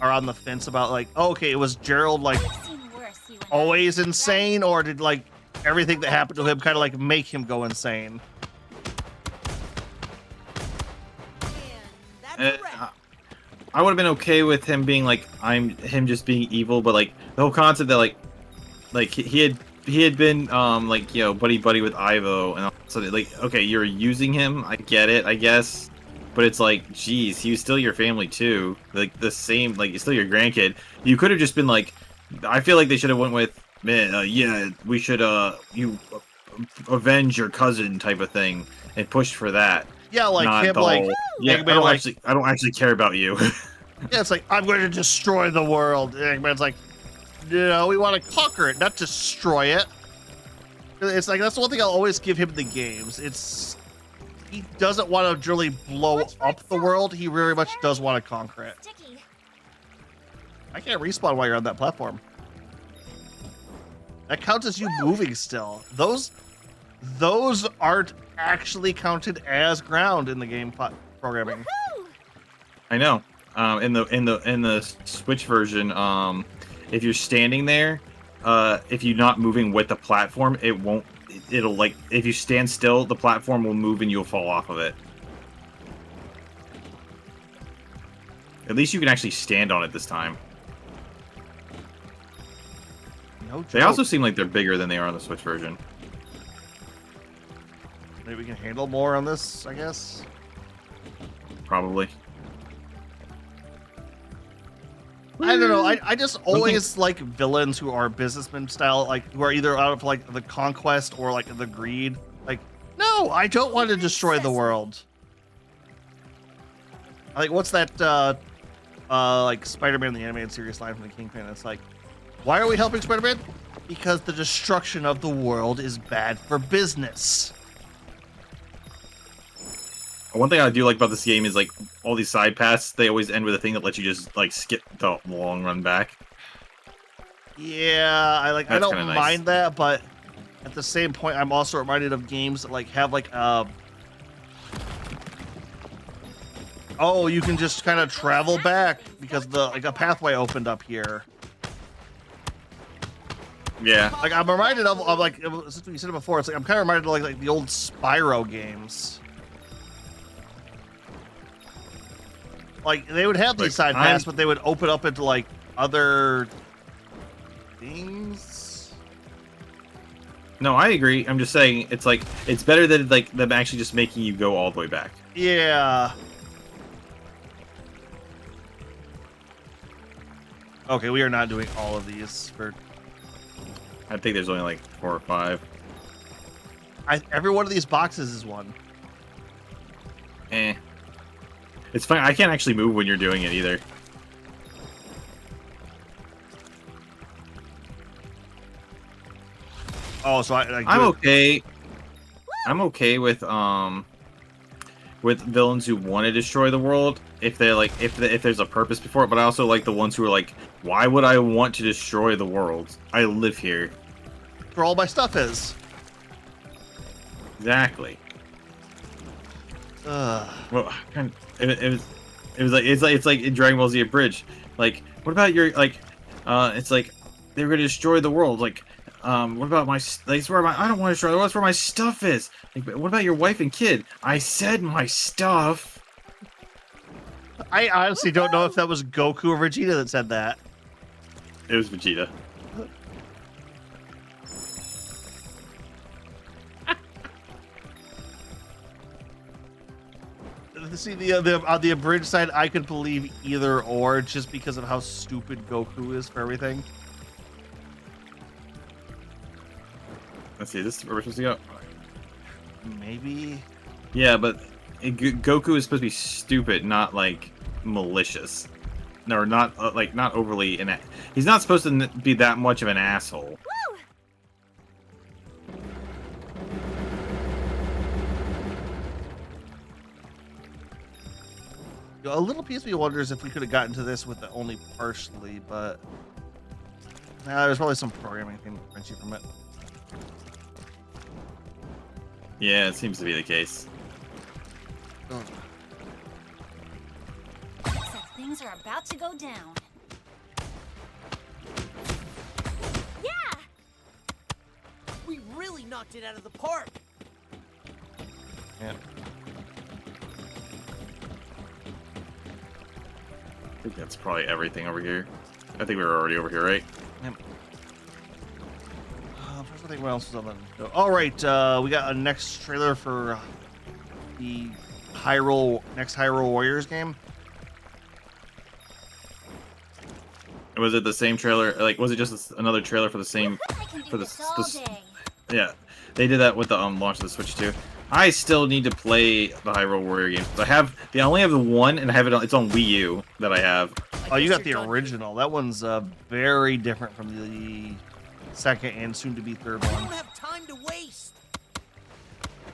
are on the fence about like, oh, okay, it was Gerald like I've seen worse, you and I. always insane, or did like everything that happened to him kind of like make him go insane? And that's a wrap. I would have been okay with him being like, him just being evil, but like the whole concept that like he had been like, you know, buddy with Ivo, and so like, okay, you're using him, I get it, I guess, but it's like, geez, he was still your family too, like the same, like he's still your grandkid. You could have just been like, I feel like they should have went with, man, yeah, we should you avenge your cousin type of thing and pushed for that. Yeah, like Not him, the like whole, yeah, Eggman, I don't actually care about you. yeah, it's like I'm going to destroy the world. And Eggman's like, no, we want to conquer it, not destroy it. It's like that's the one thing I'll always give him in the games. It's he doesn't want to really blow up the world. He very much does want to conquer it. Sticky. I can't respawn while you're on that platform. That counts as you moving still. Those aren't actually counted as ground in the game programming. Woohoo! I know. In the Switch version, if you're standing there, if you're not moving with the platform, it won't. It'll like if you stand still, the platform will move and you'll fall off of it. At least you can actually stand on it this time. No joke. They also seem like they're bigger than they are on the Switch version. Maybe we can handle more on this, I guess. Probably. I don't know. I just always like villains who are businessman style, like who are either out of like the conquest or like the greed. Like, no, I don't want to destroy the world. Like, what's that? Like Spider-Man the animated series line from the Kingpin. It's like, why are we helping Spider-Man? Because the destruction of the world is bad for business. One thing I do like about this game is like all these side paths. They always end with a thing that lets you just like skip the long run back. Yeah, I That's don't kinda nice. mind that, but at the same point, I'm also reminded of games that like have like oh, you can just kind of travel back because the like a pathway opened up here. Yeah. Like I'm reminded of like since we said it before, it's like I'm kind of reminded of like the old Spyro games. Like they would have these side paths, but they would open up into like other things. No, I agree. I'm just saying it's like it's better than like them actually just making you go all the way back. Yeah. Okay, we are not doing all of these. I think there's only like 4 or 5. Every one of these boxes is one. Eh. It's fine. I can't actually move when you're doing it either. Oh, so I'm okay. I'm okay with villains who want to destroy the world if they're like if there's a purpose before it. But I also like the ones who are like, why would I want to destroy the world? I live here. Where all my stuff is. Exactly. Ugh. Well, it's like in Dragon Ball Z Abridged. Like, what about your like? It's like they were gonna destroy the world. Like, what about my? Like, it's where my I don't want to destroy the world. That's where my stuff is. Like, what about your wife and kid? I said my stuff. I honestly don't know if that was Goku or Vegeta that said that. It was Vegeta. See, on the abridged side, I could believe either or just because of how stupid Goku is for everything. Let's see. This is where we're supposed to go. Maybe. Yeah, but Goku is supposed to be stupid, not like malicious. No, not like not overly. He's not supposed to be that much of an asshole. A little piece of me wonders if we could have gotten to this with it only partially, but there's probably some programming thing that prevents you from it. Yeah, it seems to be the case. Looks like things are about to go down. Yeah! We really knocked it out of the park. Yeah. I think that's probably everything over here. I think we were already over here, right? First, I think what else is on the. All right, we got a next trailer for the next Hyrule Warriors game. Was it the same trailer? Like, was it just another trailer for the same? I can do For this the- all the- day. Yeah, they did that with the launch of the Switch too. I still need to play the Hyrule Warrior games. I only have the one, and I have it. It's on Wii U that I have. Oh, you got the original. That one's very different from the second and soon-to-be third We one. don't have time to waste.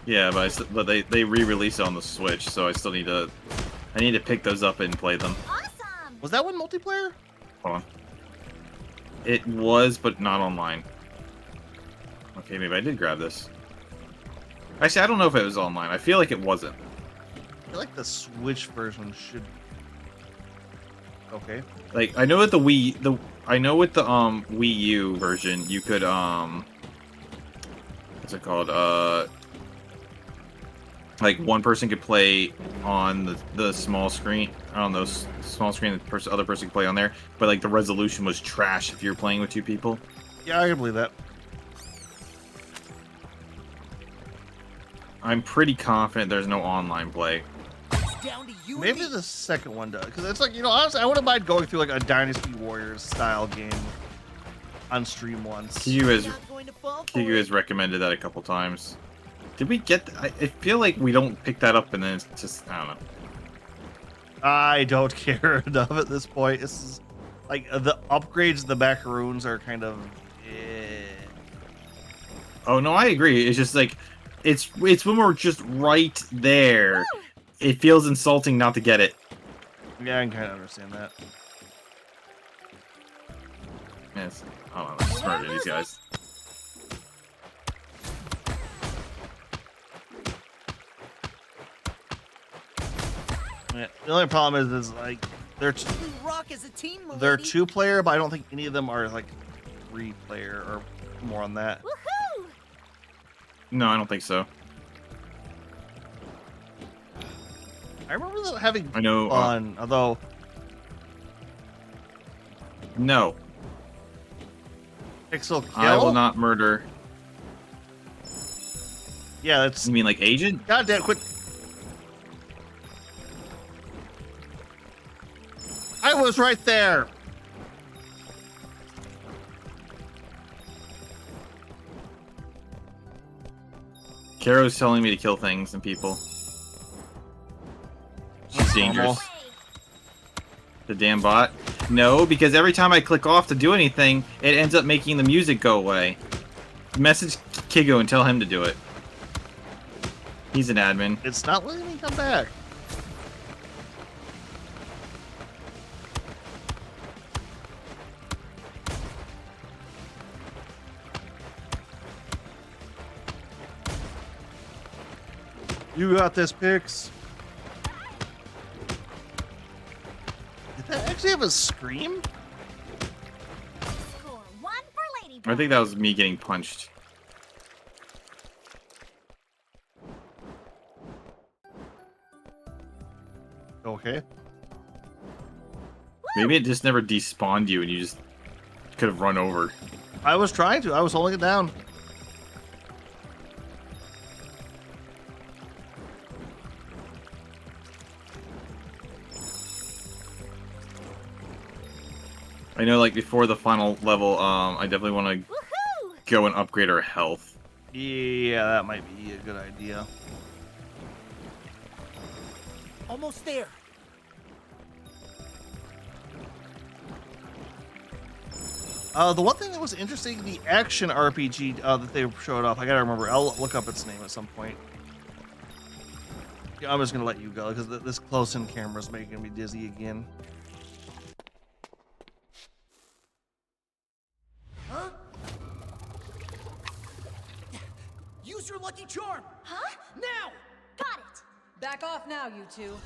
Yeah, but they re-released it on the Switch, so I still need to. I need to pick those up and play them. Awesome! Was that one multiplayer? Hold on. It was, but not online. Okay, maybe I did grab this. Actually, I don't know if it was online. I feel like it wasn't. I feel like the Switch version should. Okay. Like, I know with with the Wii U version, you could what's it called? Like one person could play on the small screen, on those small screen. The other person could play on there, but like the resolution was trash if you're playing with 2 people. Yeah, I can believe that. I'm pretty confident there's no online play. It's down to you and Maybe me. the second one does, because it's like, honestly, I wouldn't mind going through like a Dynasty Warriors style game on stream once. Kiyu has Not going to fall for Kiyu it. has recommended that a couple times. Did we get? I feel like we don't pick that up, and then it's just I don't know. I don't care enough at this point. This is like the upgrades, the macaroons are kind of. Oh no, I agree. It's just like it's when we're just right there. It feels insulting not to get it. Yeah, I can kind of understand that. Yes. I don't know. I'm smarter than these guys. Yeah. The only problem is like they're We rock as a team, they're milady. 2-player, but I don't think any of them are like 3-player or more on that. Woohoo! No, I don't think so. I remember them having I know. fun, although No, Pixel Kill. I will not murder. Yeah, that's. You mean like Agent? Goddamn, quit. I was right there. Karo's telling me to kill things and people. She's dangerous. The damn bot. No, because every time I click off to do anything, it ends up making the music go away. Message Kigo and tell him to do it. He's an admin. It's not letting me come back. You got this, Pix. Did that actually have a scream? Score 1 for Ladybug. I think that was me getting punched. Okay. Maybe it just never despawned you and you just could have run over. I was trying to. I was holding it down. I know, like, before the final level, I definitely want to Woohoo! go and upgrade our health. Yeah, that might be a good idea. Almost there. The one thing that was interesting, the action RPG that they showed off, I gotta remember. I'll look up its name at some point. Yeah, I'm just gonna let you go because this close-in camera is making me dizzy again. Huh? Use your lucky charm. Huh? Now! Got it. Back off now, you two.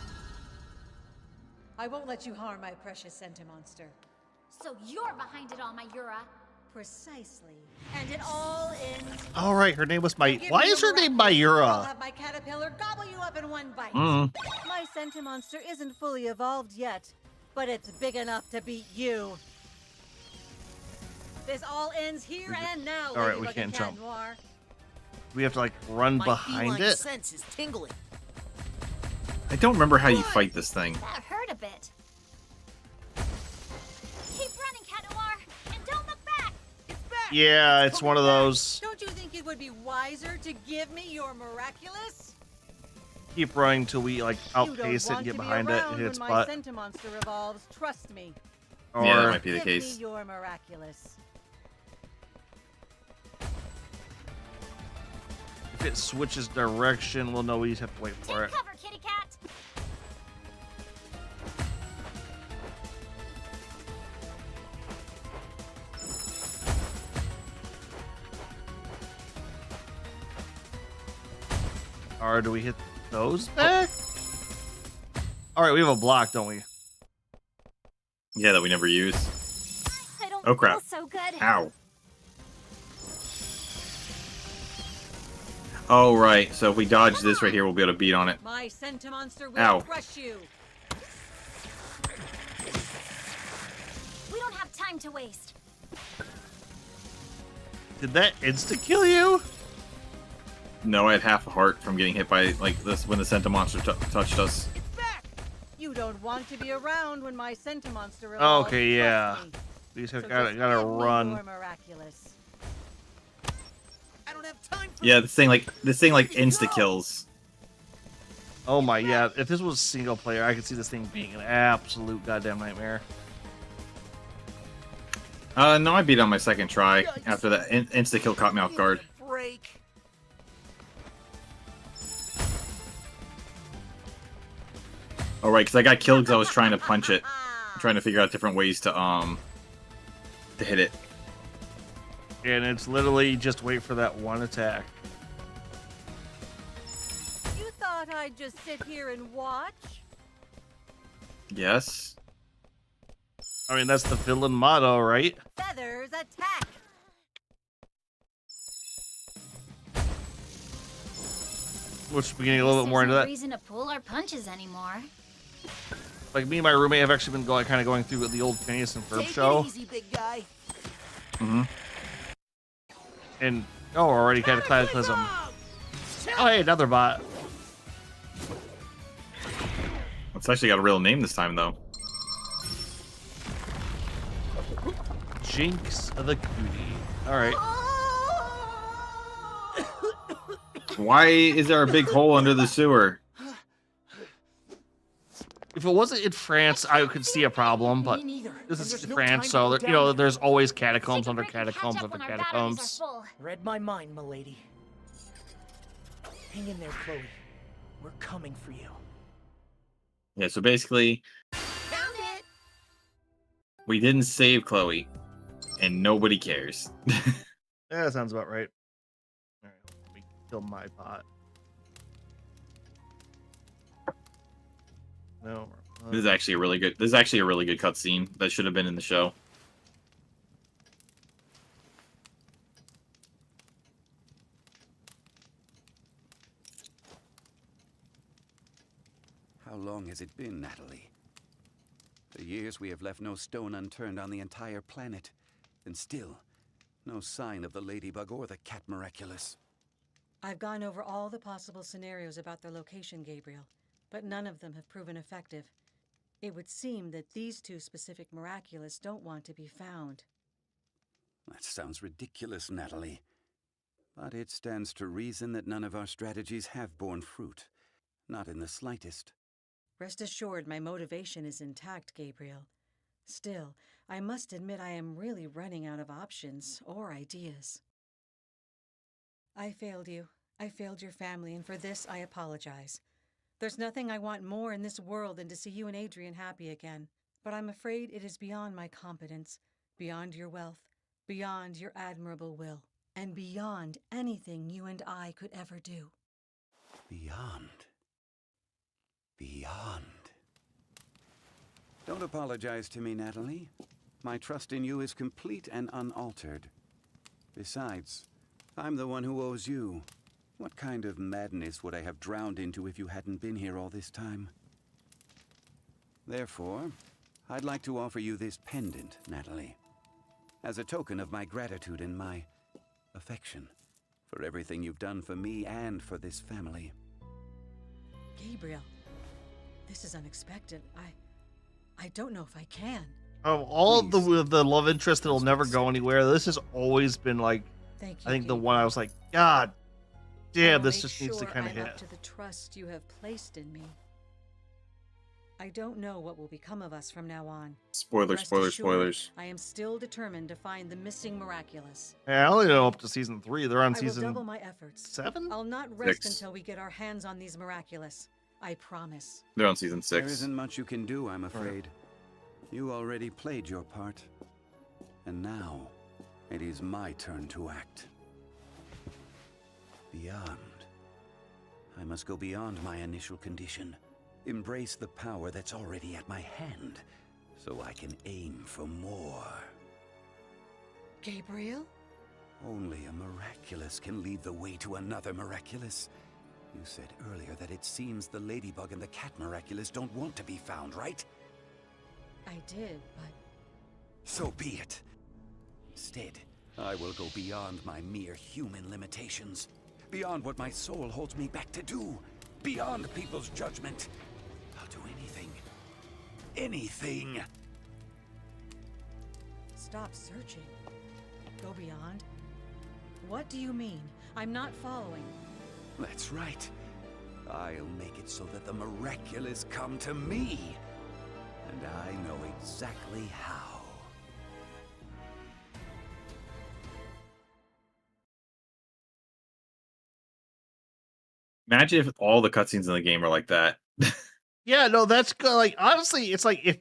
I won't let you harm my precious Sentimonster. So you're behind it all, Mayura. Precisely. And it all ends. All right, her name was Give Why me is her your name miraculous, or I'll Mayura? have my caterpillar gobble you up in one bite. Mm. My Sentimonster isn't fully evolved yet, but it's big enough to beat you. This all ends here and now, All right, we Ladybug can't and Cat jump. Noir. We have to like run My behind feline it. sense is tingling. I don't remember how you fight this thing. That hurt a bit. Keep running, Cat Noir, and don't look back. It's back. Yeah, it's one of those. Don't you think it would be wiser to give me your miraculous? Keep running till we like You don't outpace it and want get to be behind it and around hit its when butt. my Sentimonster evolves, trust me. Or Yeah, that might be the Give case. me your miraculous. if it switches direction, we'll know we just have to wait for Take it. cover, kitty cat. Or do we hit those back? All right, we have a block, don't we? Yeah, that we never use. I don't Oh, crap. feel so good. Ow. Oh, right. So if we dodge this right here, we'll be able to beat on it. My Sentimonster will Ow. crush you. We don't have time to waste. Did that insta-kill you? No, I had half a heart from getting hit by, like, this when the Sentimonster touched us. It's back. You don't want to be around when my Sentimonster evolves. Okay, yeah. trust me. We just So gotta just gotta give me run. your miraculous. I don't have time for Yeah, this thing like insta kills. Oh my, yeah. If this was single player, I could see this thing being an absolute goddamn nightmare. No, I beat it on my second try after that insta kill caught me off guard. break. Oh right, because I got killed because I was trying to punch it, trying to figure out different ways to hit it. And it's literally just wait for that one attack. You thought I'd just sit here and watch? Yes. I mean, that's the villain motto, right? Feathers attack! Which we're getting a little bit There's more into no that. reason to pull our punches anymore. Like me and my roommate have actually been kind of going through the old Phineas and Ferb Take show, it easy, big guy. Mm-hmm. and already Cataclysm. Oh, hey, another bot. It's actually got a real name this time though. Jinx the Cutie. All right. Why is there a big hole under the sewer? If it wasn't in France, I could see a problem, but Me neither. this And is there's no France, time so to there, go you know, down there's always Take catacombs a under break and catch catacombs up under when our batteries are catacombs. full. there. Read my mind, milady. Hang in there, Chloe. We're coming for you. Yeah, so basically, Found it. we didn't save Chloe, and nobody cares. Yeah, that sounds about right. All right, let me kill my bot. No. This is actually a really good. This is actually a really good cutscene that should have been in the show. How long has it been, Natalie? For years we have left no stone unturned on the entire planet, and still, no sign of the ladybug or the cat miraculous. I've gone over all the possible scenarios about their location, Gabriel, but none of them have proven effective. It would seem that these two specific miraculous don't want to be found. That sounds ridiculous, Natalie. But it stands to reason that none of our strategies have borne fruit. Not in the slightest. Rest assured, my motivation is intact, Gabriel. Still, I must admit I am really running out of options or ideas. I failed you. I failed your family, and for this I apologize. There's nothing I want more in this world than to see you and Adrian happy again. But I'm afraid it is beyond my competence, beyond your wealth, beyond your admirable will, and beyond anything you and I could ever do. Beyond. Beyond. Don't apologize to me, Natalie. My trust in you is complete and unaltered. Besides, I'm the one who owes you. What kind of madness would I have drowned into if you hadn't been here all this time? Therefore, I'd like to offer you this pendant, Natalie, as a token of my gratitude and my affection for everything you've done for me and for this family. Gabriel, this is unexpected. I don't know if I can. Of all of Please. the love interest that'll never go anywhere, this has always been like, Thank you. I think the Gabriel. one I was like, God damn, I'll this make just needs to sure kind of I'm hit. up to the trust you have placed in me. I don't know what will become of us from now on. Spoilers, Rest spoilers, assured, spoilers. I am still determined to find the missing miraculous. Yeah, I only know up to season 3. They're on I will double season my efforts. 7? I'll not rest 6. until we get our hands on these miraculous. I promise. They're on season There 6. isn't much you can do, I'm afraid. You already played your part. And now, it is my turn to act. Beyond. I must go beyond my initial condition. Embrace the power that's already at my hand, so I can aim for more. Gabriel? Only a miraculous can lead the way to another miraculous. You said earlier that it seems the ladybug and the cat miraculous don't want to be found, right? I did, but So be it. Instead, I will go beyond my mere human limitations. Beyond what my soul holds me back to do. Beyond people's judgment. I'll do anything. Anything! stop searching. Go beyond? What do you mean? I'm not following. That's right. I'll make it so that the miraculous come to me. And I know exactly how. Imagine if all the cutscenes in the game are like that. Yeah, no, that's good. Like, honestly, it's like if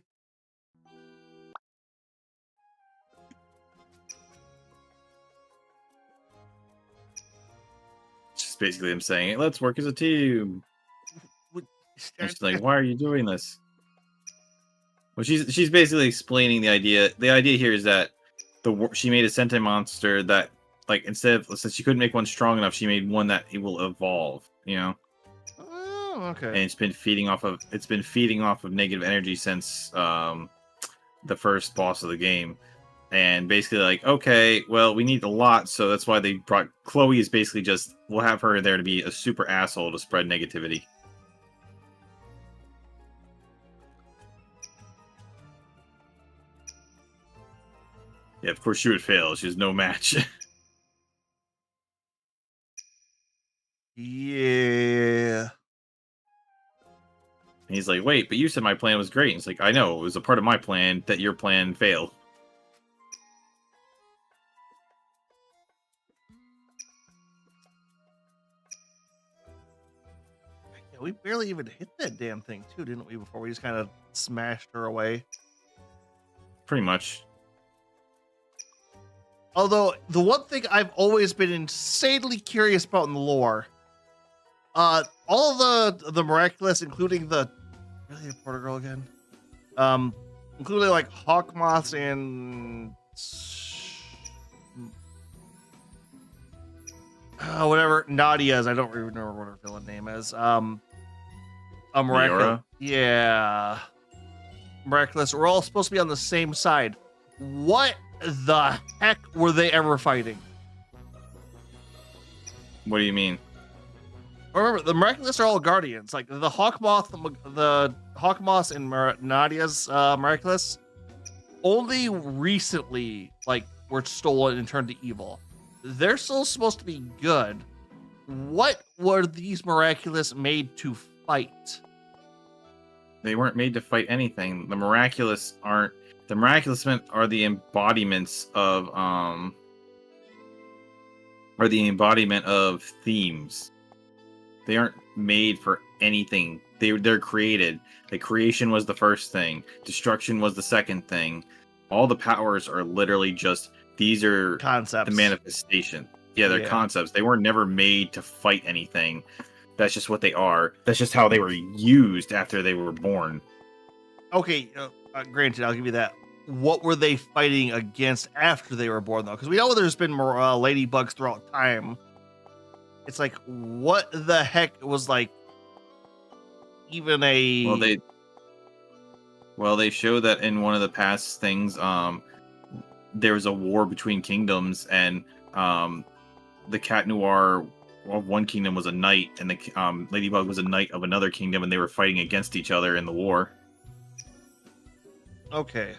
It's just basically him saying, "Let's work as a team." would- And she's like, "Why are you doing this?" Well, she's basically explaining the idea. The idea here is that she made a Sentai monster that, like, since she couldn't make one strong enough, she made one that it will evolve. You know, Oh, okay. and it's been feeding off of negative energy since the first boss of the game. And basically, like, okay, well, we need a lot, so that's why they brought Chloe. Is basically just, we'll have her there to be a super asshole to spread negativity. Yeah, of course she would fail. She has no match. And he's like, wait, but you said my plan was great. And it's like, I know, it was a part of my plan that your plan failed. Yeah, we barely even hit that damn thing too, didn't we? Before we just kind of smashed her away. Pretty much. Although the one thing I've always been insanely curious about in the lore, all the miraculous, including the really a Porter girl again, including like Hawkmoths and whatever Nadia's. I don't remember what her villain name is. A miraculous, Leora? yeah, miraculous. We're all supposed to be on the same side. What the heck were they ever fighting? What do you mean? Remember, the miraculous are all guardians. Like the Hawkmoths and Nadia's miraculous only recently like were stolen and turned to evil. They're still supposed to be good. What were these miraculous made to fight? They weren't made to fight anything. The miraculous aren't. The miraculous are the embodiments of themes. They aren't made for anything. They're created. Like creation was the first thing. Destruction was the second thing. All the powers are literally just these are Concepts. the manifestation. Yeah, they're concepts. They were never made to fight anything. That's just what they are. That's just how they were used after they were born. Okay, granted, I'll give you that. What were they fighting against after they were born, though? Because we know there's been more ladybugs throughout time. It's like, what the heck was like even a... Well, they show that in one of the past things, there was a war between kingdoms, and the Cat Noir of one kingdom was a knight, and the Ladybug was a knight of another kingdom, and they were fighting against each other in the war. Okay.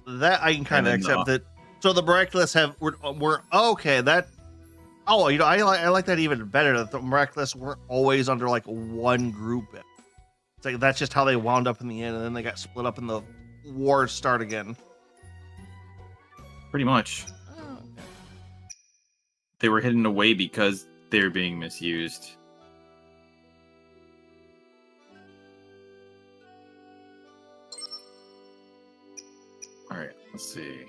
That I can kind of And then, accept that. So the miraculous were okay. That I like that even better. That the miraculous weren't always under like one group. It's like that's just how they wound up in the end, and then they got split up, and the wars start again. Pretty much. Oh. They were hidden away because they were being misused. Alright, let's see.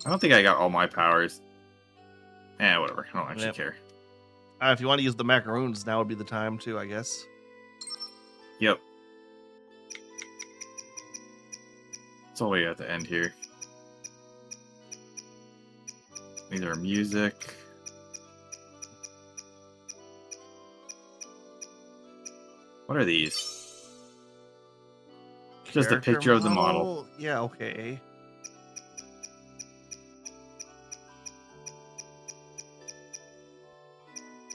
I don't think I got all my powers. Whatever. I don't actually Yep. care. If you want to use the macaroons, now would be the time too, I guess. Yep. It's all the way at the end here. These are music. What are these? Just a Character picture of the model. Yeah, okay.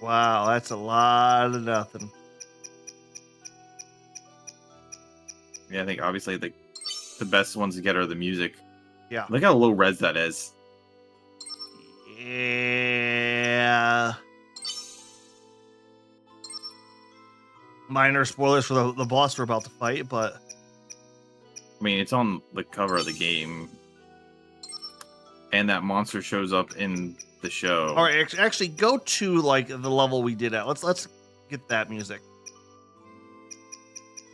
Wow, that's a lot of nothing. Yeah, I think obviously the best ones to get are the music. Yeah. Look how low res that is. Yeah. Minor spoilers for the boss we're about to fight, but I mean, it's on the cover of the game. And that monster shows up in the show. all right, actually go to like the level we did at. Let's get that music.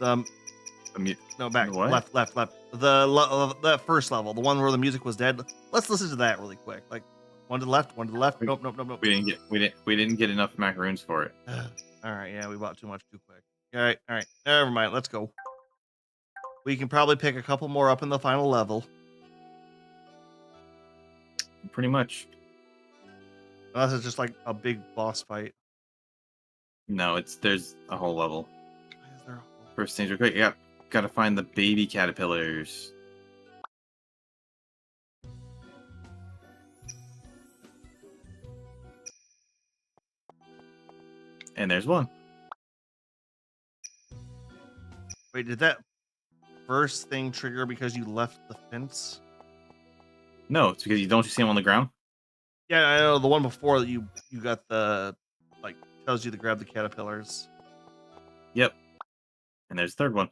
No, back. What? Left. That first level, the one where the music was dead. Let's listen to that really quick. Like one to the left, one to the left. Nope. We didn't get enough macaroons for it. All right, yeah, we bought too much too quick. All right. Never mind. Let's go. We can probably pick a couple more up in the final level. Pretty much. Unless it's just like a big boss fight. No, there's a whole level. Why is there a whole... First stage real quick. Yeah, gotta find the baby caterpillars. And there's one. Wait, did that first thing trigger because you left the fence? No, it's because you don't see him on the ground. Yeah, I know the one before that you got the like tells you to grab the caterpillars. Yep. And there's the third one.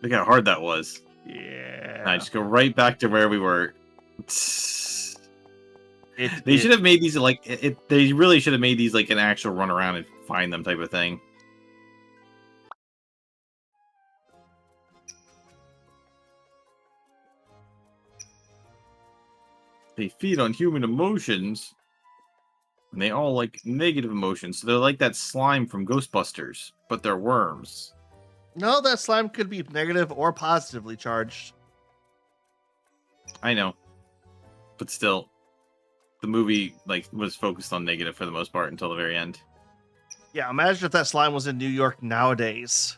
Look how hard that was. Yeah. And I just go right back to where we were. They should have made these like they really should have made these like an actual run around and find them type of thing. They feed on human emotions. And they all like negative emotions. So they're like that slime from Ghostbusters, but they're worms. No, that slime could be negative or positively charged. I know. But still, the movie like was focused on negative for the most part until the very end. Yeah, imagine if that slime was in New York nowadays.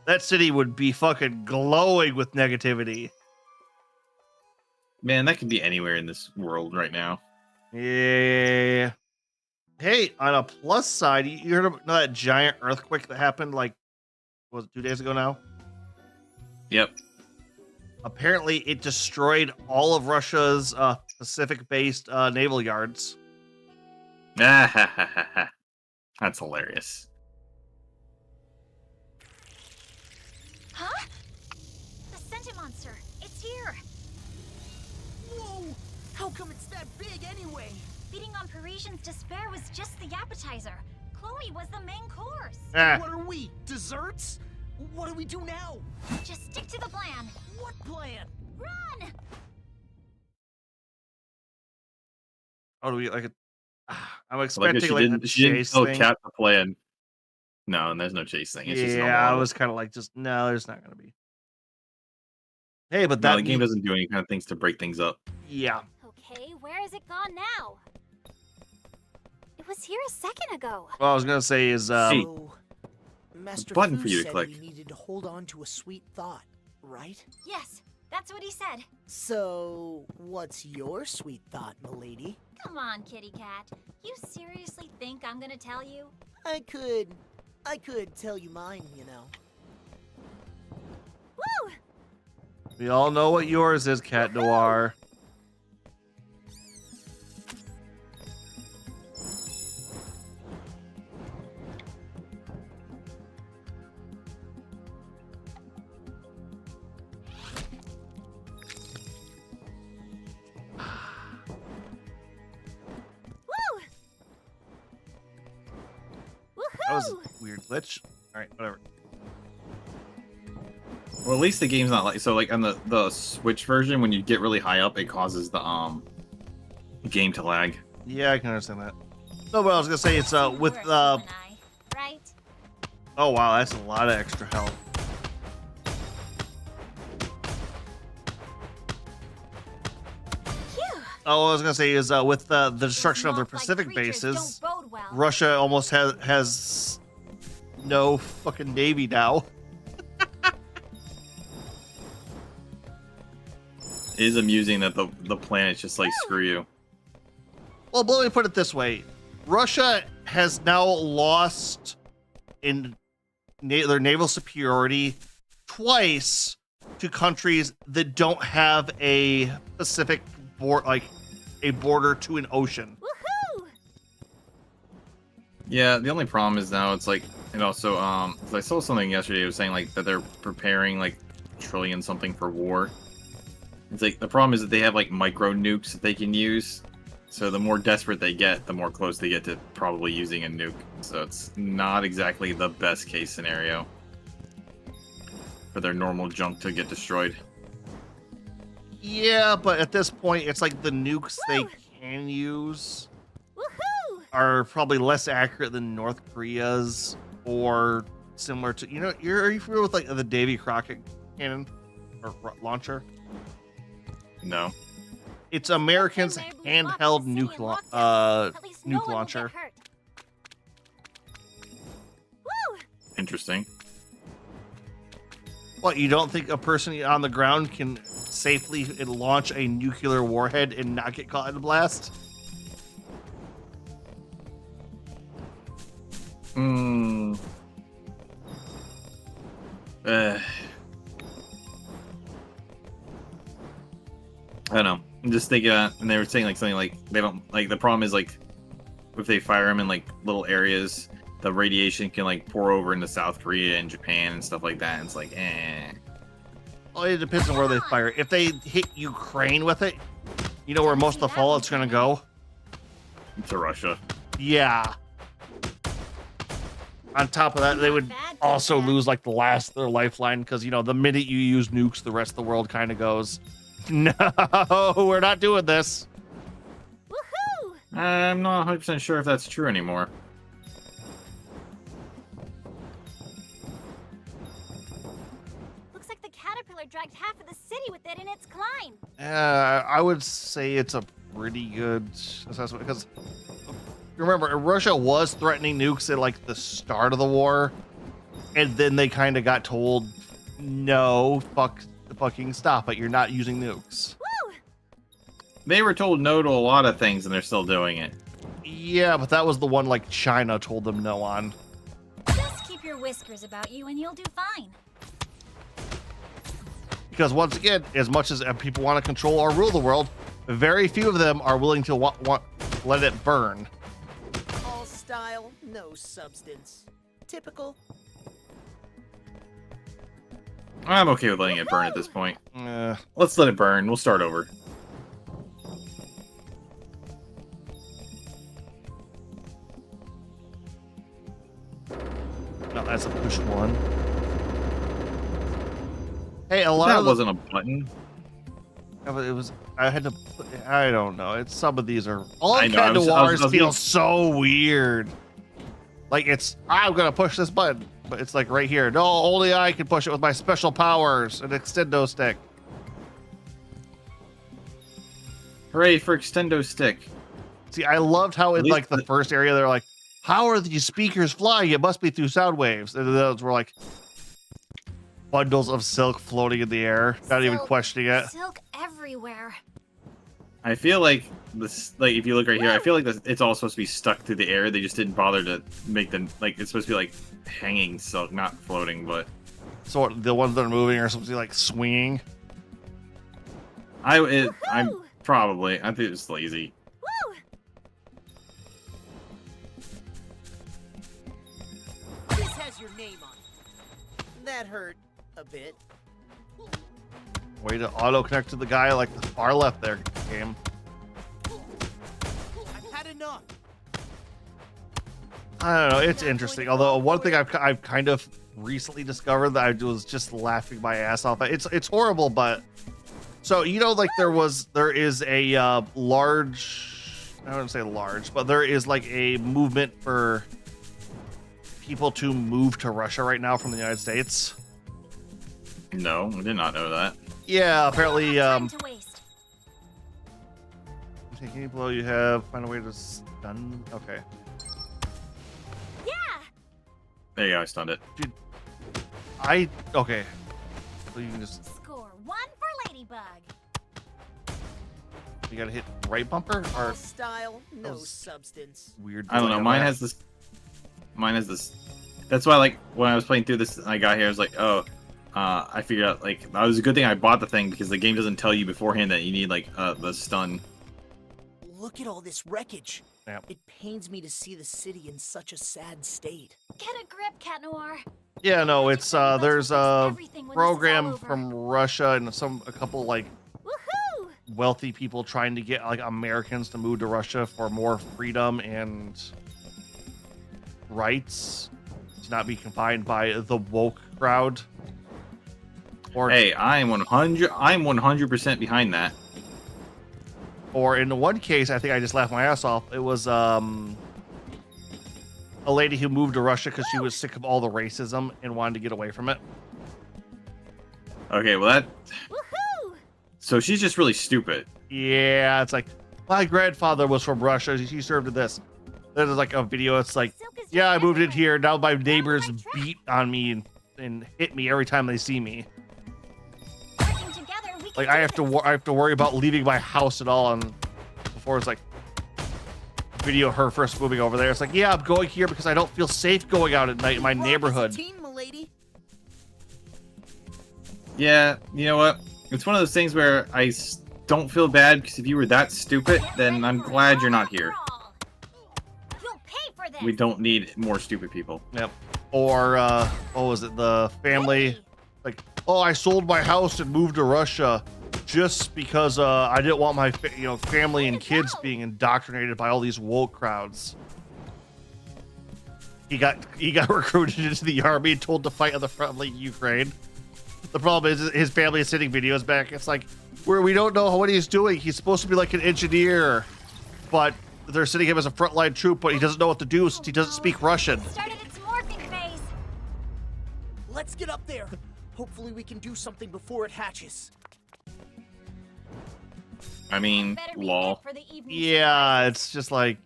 That city would be fucking glowing with negativity. Man, that could be anywhere in this world right now. Yeah. Hey, on a plus side, you heard of that giant earthquake that happened like, was it 2 days ago now? Yep. Apparently, it destroyed all of Russia's Pacific-based naval yards. That's hilarious. Huh? The Sentient monster. It's here. Whoa! How come it's that big anyway? Feeding on Parisians' despair was just the appetizer. Chloe was the main course. What are we? Desserts? What do we do now? Just stick to the plan. What plan? Run! Oh, do we like? I'm Like expecting she like a didn't chase tell thing. Cat the plan. No, and there's no chase thing. It's just Yeah, normal I level. was kind of like, just no, there's not gonna be. Hey, but No, that the game doesn't do any kind of things to break things up. Yeah, Okay, where is it gone now? It was here a second ago. what I was gonna say is, Hey. So, Master button Fu for you to said click. we needed to hold on to a sweet thought, right? Yes, that's what he said. So, what's your sweet thought, milady? Come on, kitty cat. You seriously think I'm gonna tell you? I could tell you mine, you know. Woo! we all know what yours is, Cat Noir. Woo! That was Woohoo! a weird glitch. All right, whatever. Well, at least the game's not like so. Like on the Switch version, when you get really high up, it causes the game to lag. Yeah, I can understand that. No, but I was gonna say it's with Worse, you and I, right? oh wow, that's a lot of extra health. Phew! Oh, what I was gonna say is with the destruction of their Moth-like Pacific creatures bases, don't bode well. Russia almost has no fucking navy now. It is amusing that the planet's just like screw you. Well, but let me put it this way: Russia has now lost in their naval superiority twice to countries that don't have a Pacific like a border to an ocean. Woohoo! Yeah, the only problem is now it's like, and also 'cause I saw something yesterday. It was saying like that they're preparing like trillion something for war. It's like the problem is that they have like micro nukes that they can use. So the more desperate they get, the more close they get to probably using a nuke. So it's not exactly the best case scenario for their normal junk to get destroyed. Yeah, but at this point, it's like the nukes they can use Woohoo! are probably less accurate than North Korea's, or similar to, you know, are you familiar with like the Davy Crockett cannon or launcher? No. It's American's Okay, Mary, we've handheld locked the city in nuke lockdown. At least no nuke one will launcher. get hurt. Woo! Interesting. What, you don't think a person on the ground can safely launch a nuclear warhead and not get caught in a blast? I don't know. I'm just thinking, and they were saying like something like they don't like the problem is like if they fire them in like little areas, the radiation can like pour over into South Korea and Japan and stuff like that. And it's like, Well, it depends on where they fire. If they hit Ukraine with it, you know where most of the fallout's gonna go? to Russia. Yeah. On top of that, they would also lose like the last their lifeline because you know the minute you use nukes, the rest of the world kind of goes, "No, we're not doing this." Woohoo! I'm not 100% sure if that's true anymore. Looks like the caterpillar dragged half of the city with it in its climb. I would say it's a pretty good assessment because remember Russia was threatening nukes at like the start of the war, and then they kind of got told, "No, fucking stop it! You're not using nukes." Woo! They were told no to a lot of things, and they're still doing it. Yeah, but that was the one like China told them no on. Just keep your whiskers about you and you'll do fine. Because once again, as much as people want to control or rule the world, very few of them are willing to let it burn. All style, no substance. Typical. I'm okay with letting it burn at this point. Let's let it burn. We'll start over. No, that's a push one. Hey, a lot That of wasn't a button. it was. I had to. I don't know. It's some of these are. All I of know, I Cat was Noirs gonna- feel so weird. Like it's. I'm gonna push this button, but it's like right here. No, only I can push it with my special powers, an extendo stick. Hooray for Extendo Stick. See, I loved how in least like the first area they're like, "How are these speakers flying? It must be through sound waves." And those were like bundles of silk floating in the air, not even Silk- questioning it. Silk everywhere. I feel like this, like if you look right here, I feel like this, it's all supposed to be stuck through the air. They just didn't bother to make them like it's supposed to be like hanging silk, not floating. But So the ones that are moving are supposed to be like swinging. I'm Woohoo! probably I think it's lazy. Woo! This has your name on it. That hurt a bit. Way to auto connect to the guy like the far left there, game. I've had enough. I don't know. It's interesting. Although one thing I've kind of recently discovered that I was just laughing my ass off at. It's horrible, but so you know, like there is a large. I wouldn't say large, but there is like a movement for people to move to Russia right now from the United States. No, I did not know that. Yeah, apparently. Time to waste. Take any blow you have. Find a way to stun. Okay. Yeah! There you go, I stunned it. Okay. So you can just Score 1 for Ladybug. you gotta hit right bumper All or style, no was- substance. weird. I don't delay know. on Mine that. has this. Mine has this. That's why, like, when I was playing through this, I got here. I was like, oh, I figured out like that was a good thing I bought the thing because the game doesn't tell you beforehand that you need like the stun. Look at all this wreckage. Yep. It pains me to see the city in such a sad state. Get a grip, Cat Noir. Yeah, no, it's there's a Everything when this is all program over. from Russia and a couple like Woohoo! wealthy people trying to get like Americans to move to Russia for more freedom and rights to not be confined by the woke crowd. Or Hey, I'm 100% behind that. or in one case, I think I just laughed my ass off. It was a lady who moved to Russia because she was sick of all the racism and wanted to get away from it. Okay, well that. Woohoo! So she's just really stupid. Yeah, it's like my grandfather was from Russia. He served in this. There's like a video. It's like, Silk is yeah, I used moved in everywhere. here. Now my neighbors my track. beat on me and hit me every time they see me. Working together, we can Like do I have to this. I have to worry about leaving my house at all. And before it's like video of her first moving over there. It's like, yeah, I'm going here because I don't feel safe going out at night in my Rock as a neighborhood. team, milady. Yeah, you know what? It's one of those things where don't feel bad because if you were that stupid, then I'm glad you're not here. You'll pay for this. We don't need more stupid people. Yep. Or what was it? The family, like, oh, I sold my house and moved to Russia just because I didn't want my family and kids being indoctrinated by all these woke crowds. He got recruited into the army and told to fight on the front of Ukraine. The problem is his family is sending videos back. It's like we don't know what he's doing. He's supposed to be like an engineer, but they're sending him as a frontline troop, but he doesn't know what to do since he doesn't speak Russian. It started its morphing phase. Let's get up there. Hopefully we can do something before it hatches. I mean, Better be lol. fit for the evening Yeah, it's just like.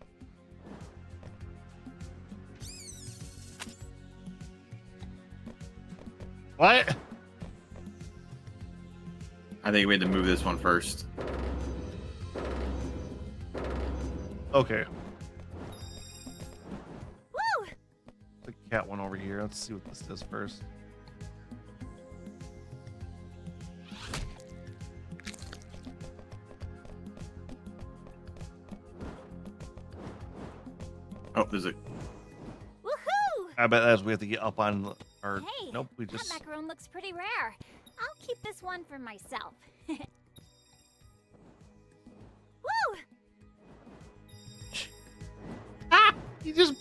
What? I think we had to move this one first. Okay. Woo! The cat one over here. Let's see what this does first. Oh, there's a. Woohoo! I bet as we have to get up on. Or Hey, nope, we that just. macaron looks pretty rare. I'll keep this one for myself. Woo! Ah! You just.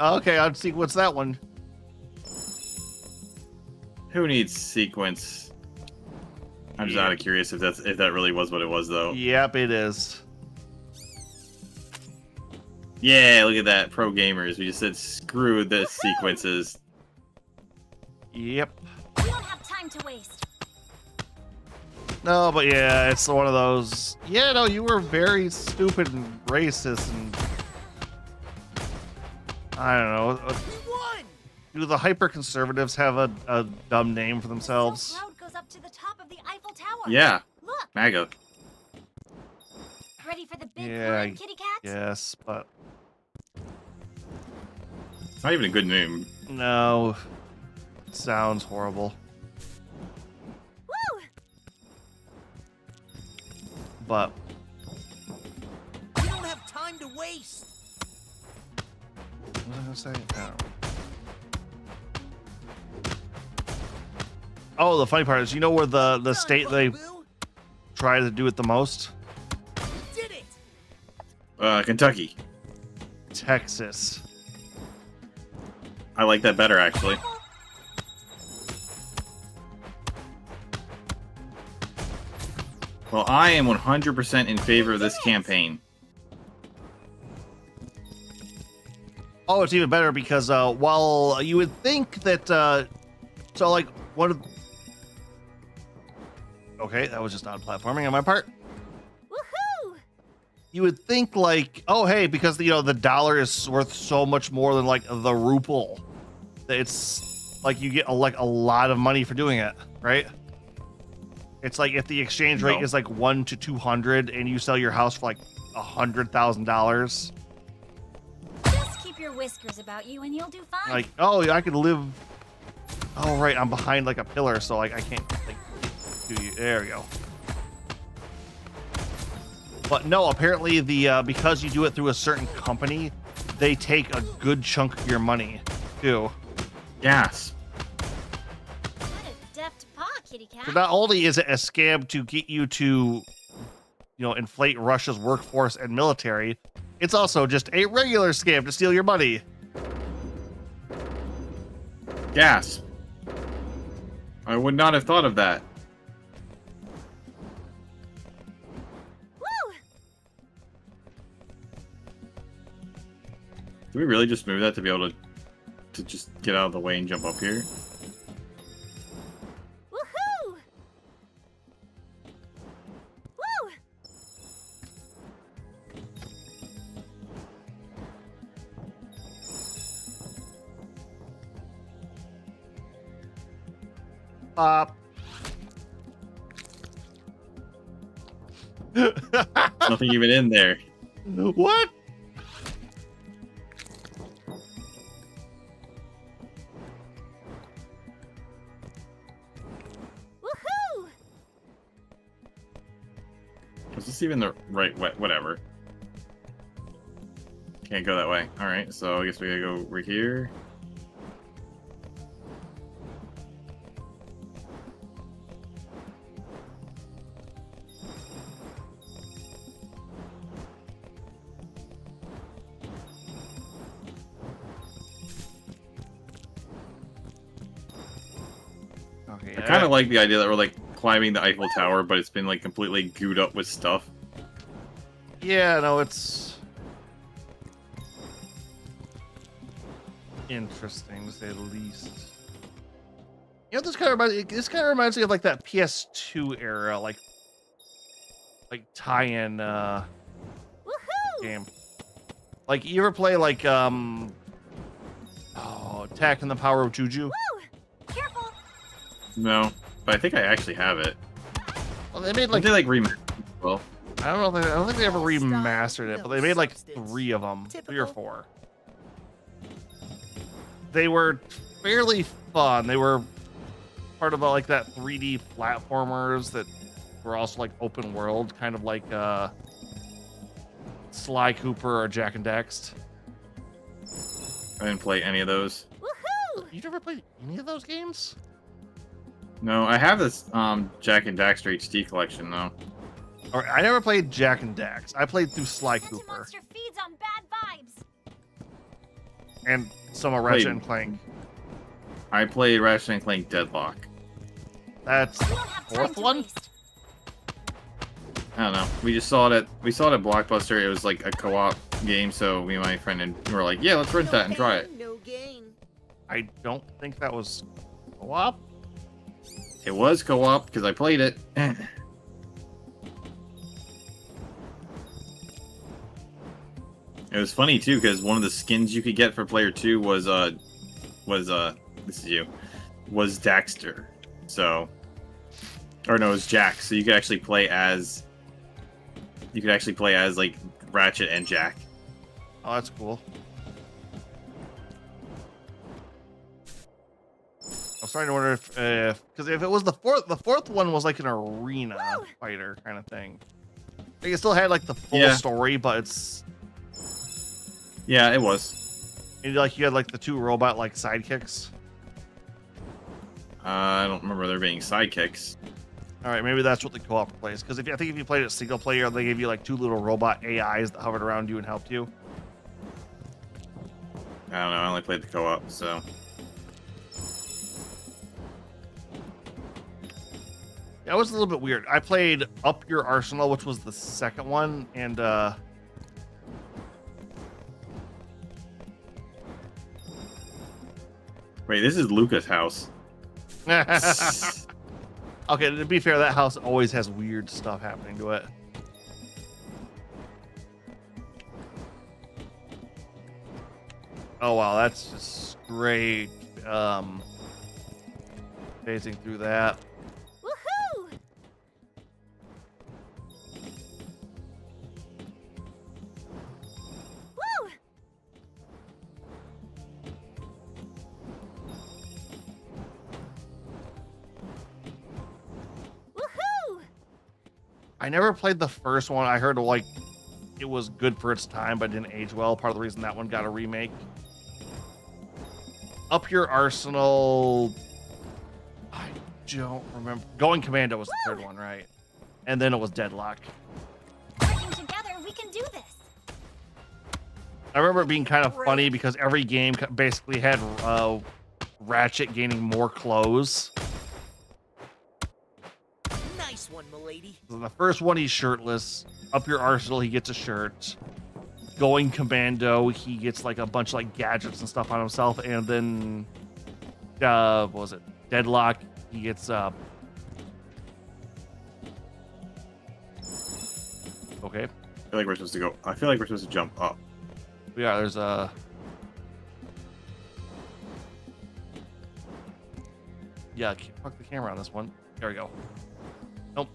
Okay, I'll see what's that one. Who needs sequence? I'm just out of curious if that really was what it was though. Yep, it is. Yeah, look at that, pro gamers. We just said screw the sequences. Yep. We don't have time to waste. No, but yeah, it's one of those. Yeah, no, you were very stupid and racist and. I don't know. We won! Do the hyper conservatives have a dumb name for themselves? Silk Road goes up to the top of the Eiffel Tower. Yeah, Look, MAGA. ready for the big Yeah, climb, kitty cat? Yes, but It's not even a good name. no. It sounds horrible. Woo! But We don't have time to waste. what was I gonna say? I don't know. Oh, the funny part is, you know where the state they Boo. try to do it the most? Did it! Kentucky. Texas. I like that better actually. Well, I am 100% in favor of this campaign. Oh, it's even better because while you would think that so like one of okay, that was just not platforming on my part. Woohoo! You would think like, oh hey, because the dollar is worth so much more than like the ruble, that it's like you get a lot of money for doing it, right? It's like if the exchange rate No. is like 1 to 200 and you sell your house for like $100,000, Just keep your whiskers about you and you'll do fine. like, oh yeah, I could live. Oh right, I'm behind like a pillar, so like I can't like do you. There we go. But no, apparently the because you do it through a certain company, they take a good chunk of your money too. Yes. What a deft paw, kitty cat. So not only is it a scam to get you to, inflate Russia's workforce and military, it's also just a regular scam to steal your money. Gas. I would not have thought of that. Woo! Do we really just move that to be able to just get out of the way and jump up here? Woohoo! Woo! Nothing even in there. What? Was this even the right way? Whatever. Can't go that way. Alright, so I guess we gotta go over here. Okay, I kind of like the idea that we're like climbing the Eiffel Tower, but it's been like completely gooed up with stuff. Yeah, no, it's interesting to say the least. You know, this kind of reminds me of like that PS2 era, like tie-in game. Like, you ever play like Attack and the Power of Juju? Woo! Careful! No, but I think I actually have it. Well, they made Like, like they like remake. Well, I don't think they ever Style, remastered it, but they made like substance. 3 of them, 3 or Typical. 4. They were fairly fun. They were part of like that 3D platformers that were also like open world, kind of like Sly Cooper or Jak and Daxter. I didn't play any of those. Woohoo! You never played any of those games? No, I have this Jak and Daxter HD collection though. Or I never played Jak and Daxter. I played through Sly Scented Cooper monster feeds on bad vibes. and some of Ratchet Played- and Clank. I played Ratchet and Clank Deadlock. That's We the don't have time fourth to one. waste. I don't know. We saw it at Blockbuster. It was like a co-op game, so me and my friend and we were like, yeah, let's rent that and try it. pain, no gain. I don't think that was co-op. It was co-op because I played it. It was funny too because one of the skins you could get for player 2 was this is you, was Daxter. So, or no, it was Jack. So you could actually play as like Ratchet and Jack. Oh, that's cool. I'm starting to wonder if because if it was the fourth one was like an arena Woo! fighter kind of thing. Like, it still had like the full Yeah. story, but it's Yeah, it was. and, like you had like the 2 robot like sidekicks. I don't remember there being sidekicks. All right, maybe that's what the co-op plays. Because I think if you played it single player, they gave you like 2 little robot AIs that hovered around you and helped you. I don't know. I only played the co-op, so. That was a little bit weird. I played Up Your Arsenal, which was the second one, and Wait, this is Luca's house. okay, to be fair, that house always has weird stuff happening to it. Oh wow, that's just great. Phasing through that. Woohoo! Woo! Woohoo! I never played the first one. I heard like it was good for its time, but didn't age well. Part of the reason that one got a remake. Up Your Arsenal. I don't remember. Going Commando was the third one, right? And then it was Deadlock. Working together, we can do this. I remember it being kind of funny because every game basically had Ratchet gaining more clothes. Nice one, milady. So the first one, he's shirtless. Up Your Arsenal, he gets a shirt. Going Commando, he gets like a bunch of like gadgets and stuff on himself. And then, what was it? Deadlock, he gets okay. I feel like we're supposed to go. I feel like we're supposed to jump up. Yeah, there's a. Yeah, fuck the camera on this one. There we go. Nope.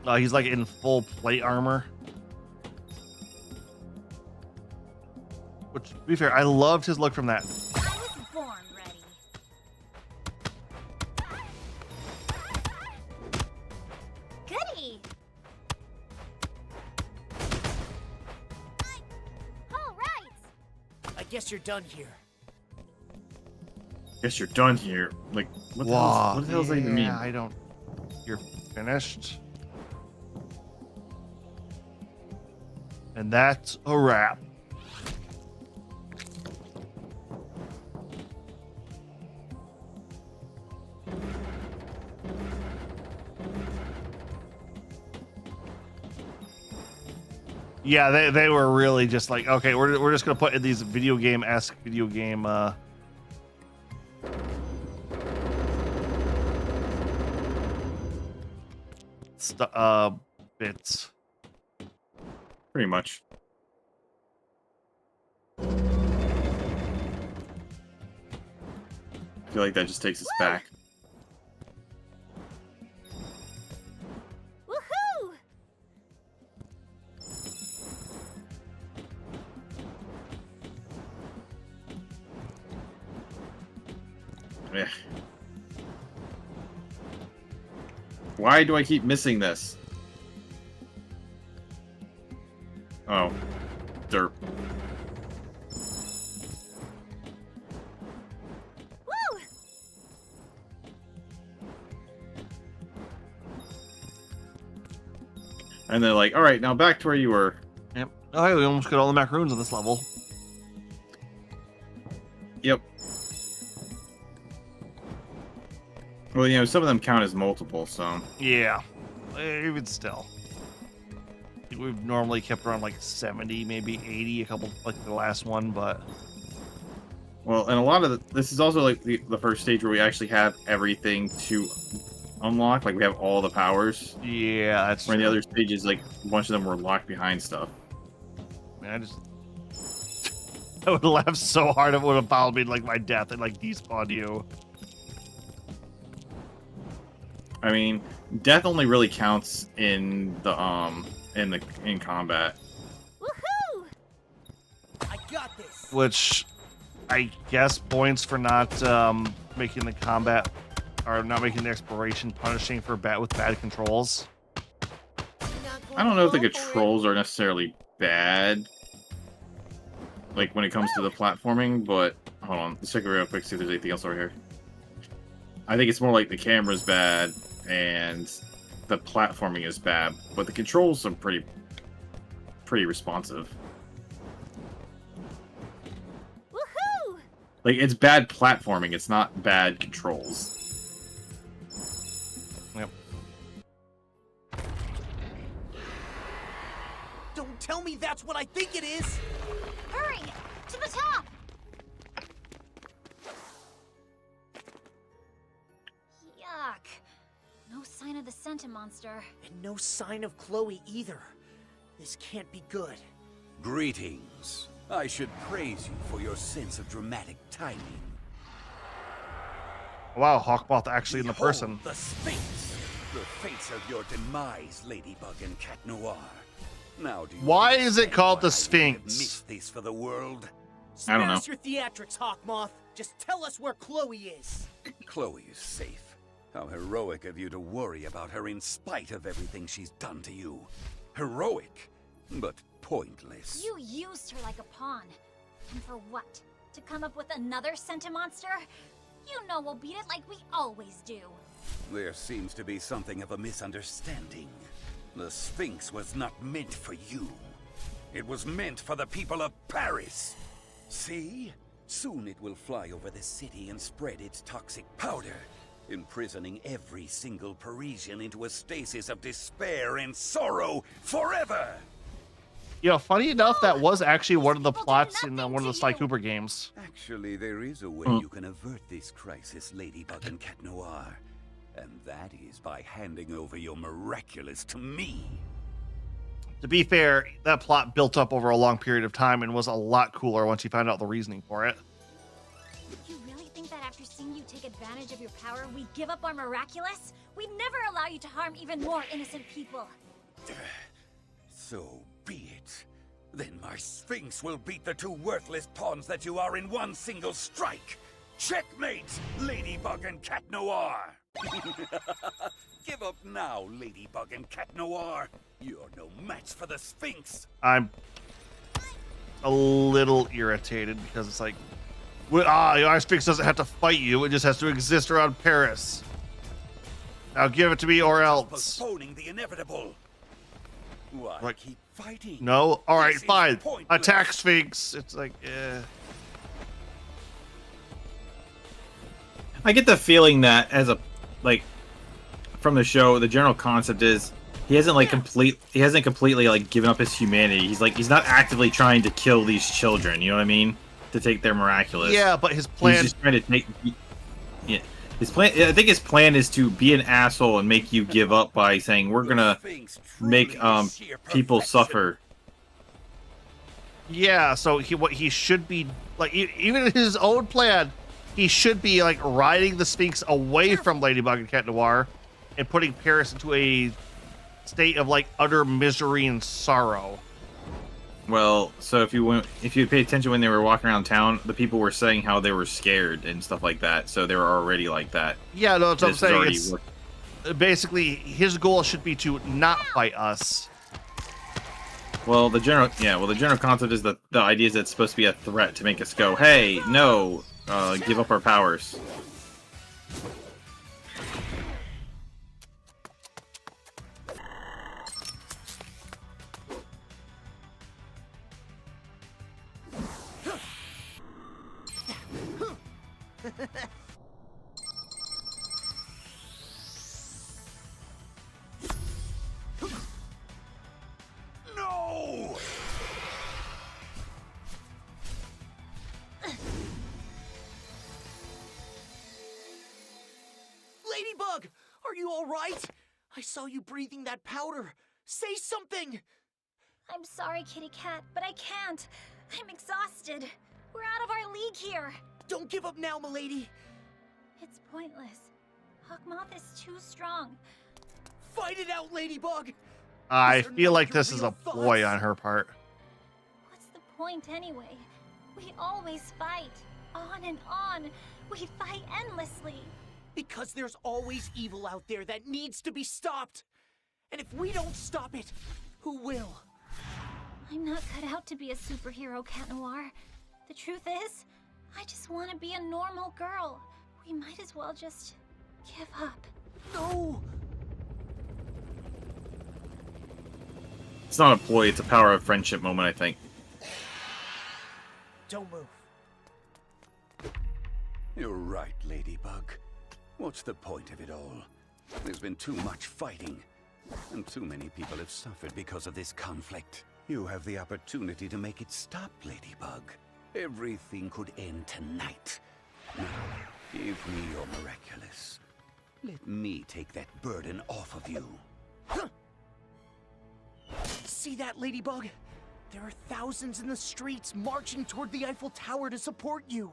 Woohoo! He's like in full plate armor. Which, to be fair, I loved his look from that. I was born ready. Guess you're done here. Guess you're done here. Like, what the hell does that even mean? I don't. You're finished. And that's a wrap. Yeah, they were really just like, okay, we're just gonna put in these video game-esque video game bits. Pretty much. I feel like that just takes us back. Woohoo! Yeah. Why do I keep missing this? Oh. Derp. Woo! And they're like, alright, now back to where you were. Yep. Oh, hey, we almost got all the macaroons on this level. Yep. Well, you know, some of them count as multiple, so... Yeah. Even still. I think we've normally kept around like 70, maybe 80, a couple, like the last one, but... Well, and a lot of this is also like the first stage where we actually have everything to unlock. Like, we have all the powers. Yeah, that's Where in the true. other stages, like, a bunch of them were locked behind stuff. Man, I would laugh so hard if it would have followed me like my death and like despawned you. I mean, death only really counts in the in combat. Woohoo! I got this. Which I guess points for not making the combat or not making the exploration punishing for with bad controls. I don't know if the controls are necessarily bad, like when it comes to the platforming, but hold on, let's check it real quick, see if there's anything else over here. I think it's more like the camera's bad and the platforming is bad, but the controls are pretty responsive. Woohoo! Like, it's bad platforming, it's not bad controls. Yep. Don't tell me that's what I think it is. Hurry! To the top! Yuck. No sign of the Sentimonster. And no sign of Chloe either. This can't be good. Greetings. I should praise you for your sense of dramatic timing. Wow, Hawkmoth actually in the Behold person. The Sphinx. The fates of your demise, Ladybug and Cat Noir. Now, do you Why is it understand called the why we have Sphinx? missed this for the world? I don't Spare know. us your theatrics, Hawkmoth. Just tell us where Chloe is. Chloe is safe. How heroic of you to worry about her in spite of everything she's done to you. Heroic, but pointless. You used her like a pawn. And for what? To come up with another Sentimonster? You know we'll beat it like we always do. There seems to be something of a misunderstanding. The Sphinx was not meant for you. It was meant for the people of Paris. See? Soon it will fly over the city and spread its toxic powder, imprisoning every single Parisian into a stasis of despair and sorrow forever! You know, funny enough, that was actually one of the People do plots in nothing one of the to Sly you. Cooper games. Actually, there is a way you can avert this crisis, Ladybug and Cat Noir. And that is by handing over your miraculous to me. To be fair, that plot built up over a long period of time and was a lot cooler once you found out the reasoning for it. You really think that after seeing you take advantage of your power, we'd give up our miraculous? We'd never allow you to harm even more innocent people. So be it. Then my Sphinx will beat the two worthless pawns that you are in one single strike. Checkmate, Ladybug and Cat Noir! Give up now, Ladybug and Cat Noir. You're no match for the Sphinx. I'm a little irritated because it's like, the Ice Sphinx doesn't have to fight you; it just has to exist around Paris. Now give it to me or else. Postponing the inevitable. Why Like, keep fighting? no, all right, This is fine. pointless. Attack Sphinx. It's like, I get the feeling that from the show, the general concept is he hasn't completely like given up his humanity. He's not actively trying to kill these children. You know what I mean? To take their miraculous. yeah, but his plan. He's just trying to take. Yeah, his plan. I think his plan is to be an asshole and make you give up by saying we're gonna make people suffer. Yeah, so what he should be like, even in his own plan, he should be like riding the Sphinx away from Ladybug and Cat Noir, and putting Paris into a state of like utter misery and sorrow. Well, so if you pay attention when they were walking around town, the people were saying how they were scared and stuff like that. So they were already like that. Yeah, no, that's what I'm This is saying. already It's basically his goal should be to not fight us. Well, the general concept is that the idea is that it's supposed to be a threat to make us go, hey, no, give up our powers. No! Ladybug, are you all right? I saw you breathing that powder. Say something. I'm sorry, Kitty Cat, but I can't. I'm exhausted. We're out of our league here. Don't give up now, milady. It's pointless. Hawkmoth is too strong. Fight it out, Ladybug. I These are feel not like your this is a real ploy thoughts. on her part. What's the point anyway? We always fight. On and on. We fight endlessly. Because there's always evil out there that needs to be stopped. And if we don't stop it, who will? I'm not cut out to be a superhero, Cat Noir. The truth is, I just want to be a normal girl. We might as well just give up. No! It's not a ploy, it's a power of friendship moment, I think. Don't move. You're right, Ladybug. What's the point of it all? There's been too much fighting, and too many people have suffered because of this conflict. You have the opportunity to make it stop, Ladybug. Everything could end tonight. Now, give me your miraculous. Let me take that burden off of you. See that, Ladybug? There are thousands in the streets marching toward the Eiffel Tower to support you.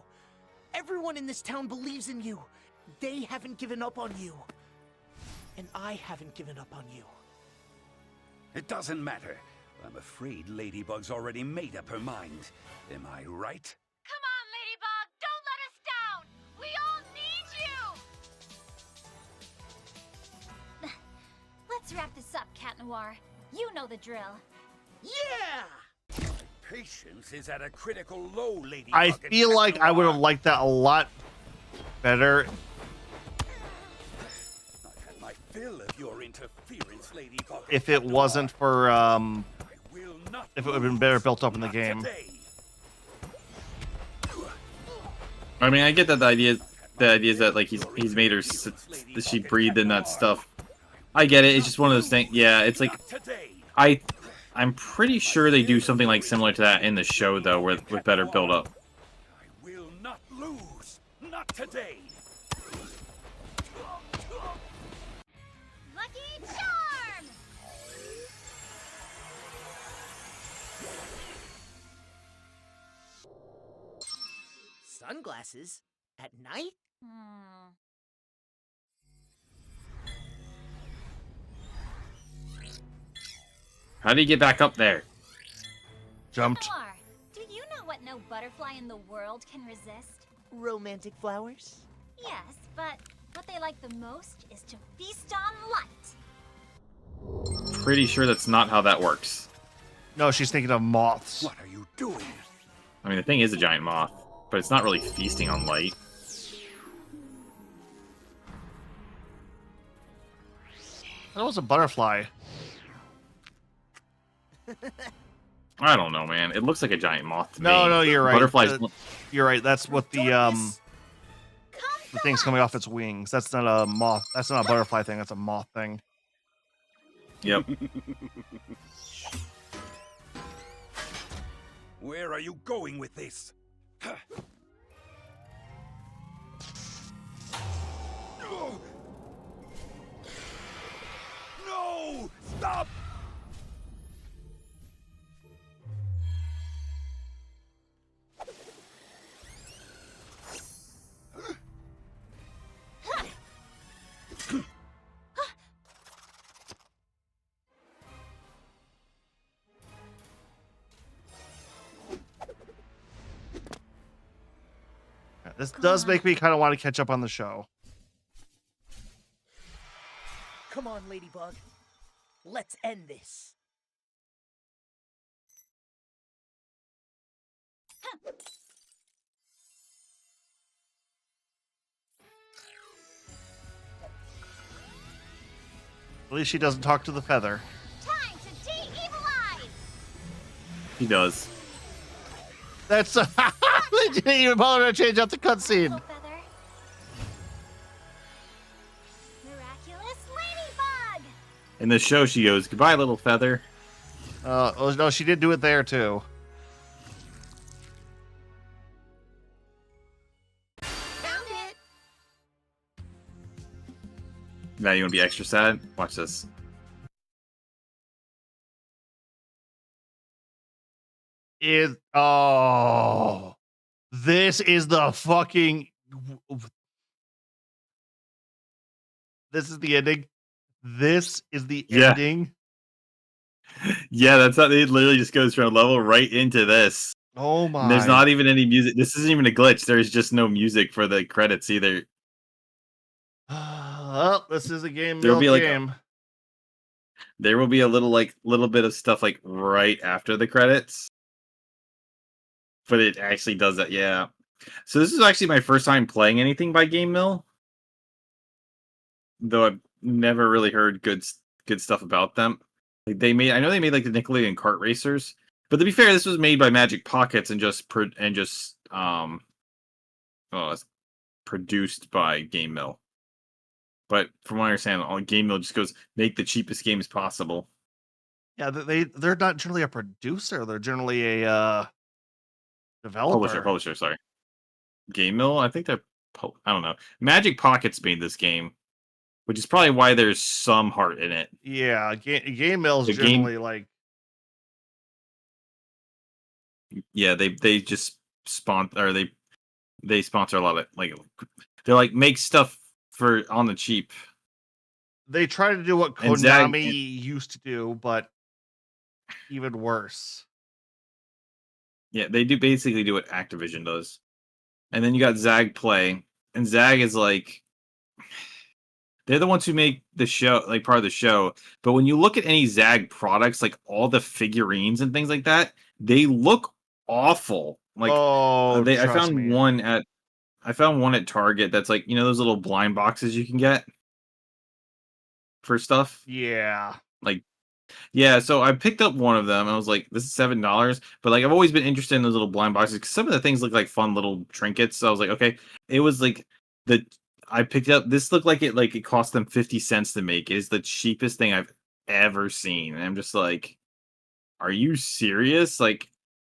Everyone in this town believes in you. They haven't given up on you. And I haven't given up on you. It doesn't matter. I'm afraid Ladybug's already made up her mind. Am I right? Come on, Ladybug! Don't let us down! We all need you! Let's wrap this up, Cat Noir. You know the drill. Yeah! Patience is at a critical low, Ladybug. I and feel like I would have Noir. liked that a lot better. I've had my fill of your interference, Ladybug. If it wasn't for I will not if it would have been better lose. built up in the Not game. today. I mean, I get that the idea is that like he's made her that she breathed in that stuff. I get it. It's just one of those things. Yeah, it's like Not today. I'm pretty sure they do something like similar to that in the show though, with better build up. I will not lose. Not today. Lucky Charm! Sunglasses? At night? How do you get back up there? Jumped. Noir, do you know what no butterfly in the world can resist? Romantic flowers? Yes, but what they like the most is to feast on light. Pretty sure that's not how that works. No, she's thinking of moths. What are you doing? I mean, the thing is a giant moth, but it's not really feasting on light. That was a butterfly. I don't know, man. It looks like a giant moth to me. No, you're right. Butterflies. You're right. That's what the thing's coming off its wings. That's not a moth. That's not a butterfly thing. That's a moth thing. Yep. Where are you going with this? No! Stop! This does make me kind of want to catch up on the show. Come on, Ladybug. Let's end this. At least she doesn't talk to the feather. Time to de-evilize! He does. That's they didn't even bother to change out the cutscene. Little feather. Miraculous ladybug! In the show, she goes, "Goodbye, little feather." Oh no, she did do it there too. Found it! Now you want to be extra sad? Watch this. This is the fucking. This is the ending. This is the Yeah. ending. Yeah, that's how it literally just goes from a level right into this. Oh my! And there's not even any music. This isn't even a glitch. There's just no music for the credits either. Well, this is a game. There'll be like game. There will be a little bit of stuff like right after the credits. But it actually does that, yeah. So this is actually my first time playing anything by Game Mill. Though I've never really heard good stuff about them. Like I know they made like the Nickelodeon kart racers, but to be fair, this was made by Magic Pockets and just it's produced by Game Mill. But from what I understand, Game Mill just goes make the cheapest games possible. Yeah, they're not generally a producer. They're generally a developer. Publisher, sorry. Game Mill, I think they're I don't know. Magic Pockets made this game, which is probably why there's some heart in it. Yeah, Game Mill's The generally like. Yeah, they just sponsor, or they sponsor a lot of like they're like make stuff for on the cheap. They try to do what And Zag- Konami used to do, but even worse. Yeah, they basically do what Activision does. And then you got Zag Play, and Zag is like they're the ones who make the show, like part of the show. But when you look at any Zag products, like all the figurines and things like that, they look awful. Like I found one at Target that's like, you know, those little blind boxes you can get for stuff. Yeah. Like, yeah, so I picked up one of them and I was like, this is $7. But like, I've always been interested in those little blind boxes because some of the things look like fun little trinkets. So I was like, okay, it was like I picked it up. This looked like it cost them 50 cents to make. It is the cheapest thing I've ever seen. And I'm just like, are you serious? Like,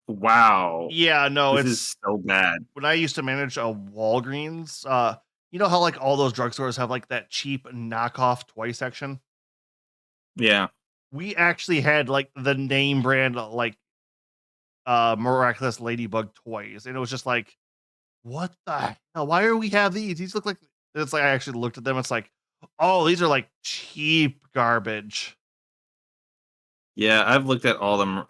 wow. Yeah, no, this is so bad. When I used to manage a Walgreens, you know how like all those drugstores have like that cheap knockoff toy section? Yeah. We actually had like the name brand like Miraculous Ladybug toys, and it was just like, what the hell? Why do we have these? These look like, it's like I actually looked at them. It's like, oh, these are like cheap garbage. Yeah, I've looked at all them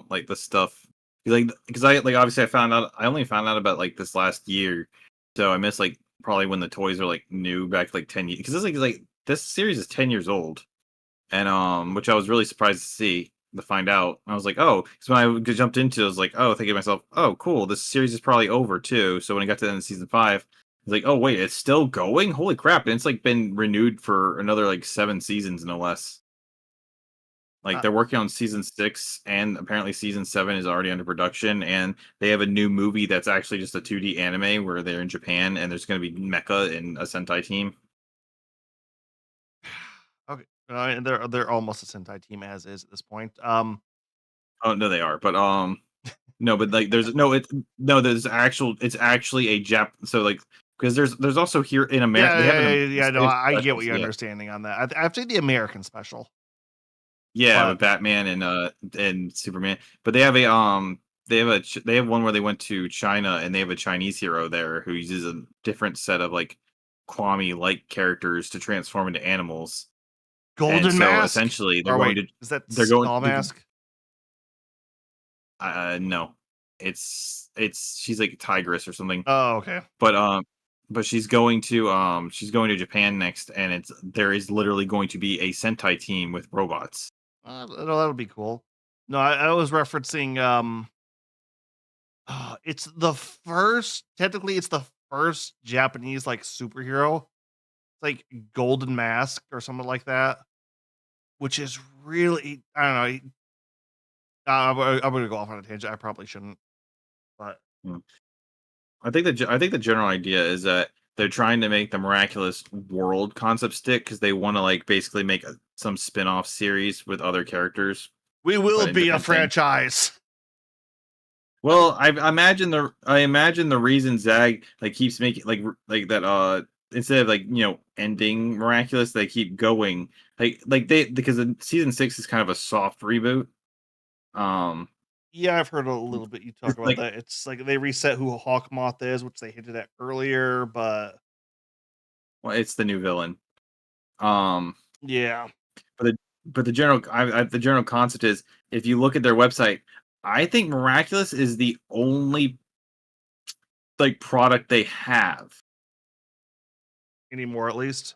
like the stuff because I like obviously I only found out about like this last year, so I missed like probably when the toys were like new back like 10 years, because this series is 10 years old, and which I was really surprised to see. to find out. I was like, oh, because when I jumped into it, I was like, oh, thinking to myself, oh, cool, this series is probably over too. So when I got to the end of season 5, I was like, oh wait, it's still going? Holy crap! And it's like been renewed for another like 7 seasons, no less. Like they're working on season 6, and apparently season 7 is already under production, and they have a new movie that's actually just a 2D anime where they're in Japan, and there's going to be mecha and a Sentai team. Okay, and they're almost a Sentai team as is at this point. Oh no, they are, but no, but like there's no, there's actual, it's actually a So like, because there's also here in America, they have yeah, no, I get what your yeah. understanding on that. I've seen the American special. Yeah, But- with Batman and Superman, but they have they have one where they went to China, and they have a Chinese hero there who uses a different set of like Kwame like characters to transform into animals. Golden And so Mask. essentially they're Or going what- to is that they're going Skull to- Mask? no, it's she's like a tigress or something. Oh, okay. But she's going to Japan next, and there is literally going to be a Sentai team with robots. No, that would be cool. No, I was referencing it's the first, technically it's the first Japanese like superhero. It's like Golden Mask or something like that, which is really, I don't know. I'm gonna go off on a tangent. I probably shouldn't, but I think the general idea is that they're trying to make the Miraculous world concept stick, because they want to like basically make some spin-off series with other characters. we will But be a different thing. franchise. Well, I imagine the reason Zag like keeps making like that instead of like ending Miraculous, they keep going like they, because season 6 is kind of a soft reboot. Yeah, I've heard a little bit you talk It's about like- that. It's like they reset who Hawkmoth is, which they hinted at earlier, but Well, it's the new villain. yeah. But the general concept is, if you look at their website, I think Miraculous is the only like product they have. Anymore, at least.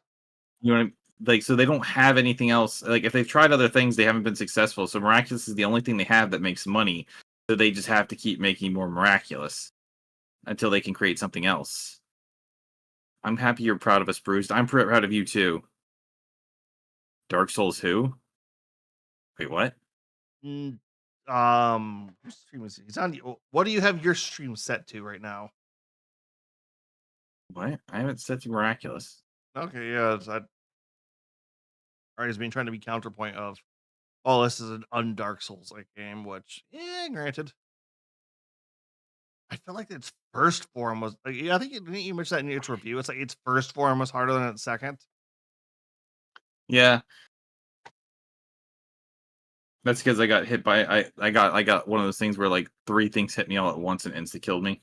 You know what I mean? Like, so they don't have anything else. Like, if they've tried other things, they haven't been successful. So Miraculous is the only thing they have that makes money. So they just have to keep making more Miraculous until they can create something else. I'm happy you're proud of us, Bruce. I'm proud of you too. Dark Souls who? Wait, what? Whose stream is he's on? What do you have your stream set to right now? What? I haven't set to Miraculous. Okay, yeah, it's that. Alright, he's been trying to be counterpoint of, oh, this is an un-Dark Souls like game, which, granted. I feel like its first form was like, I think didn't you mention that in its review? It's like its first form was harder than its second. Yeah. That's because I got hit by I got one of those things where like 3 things hit me all at once and insta killed me.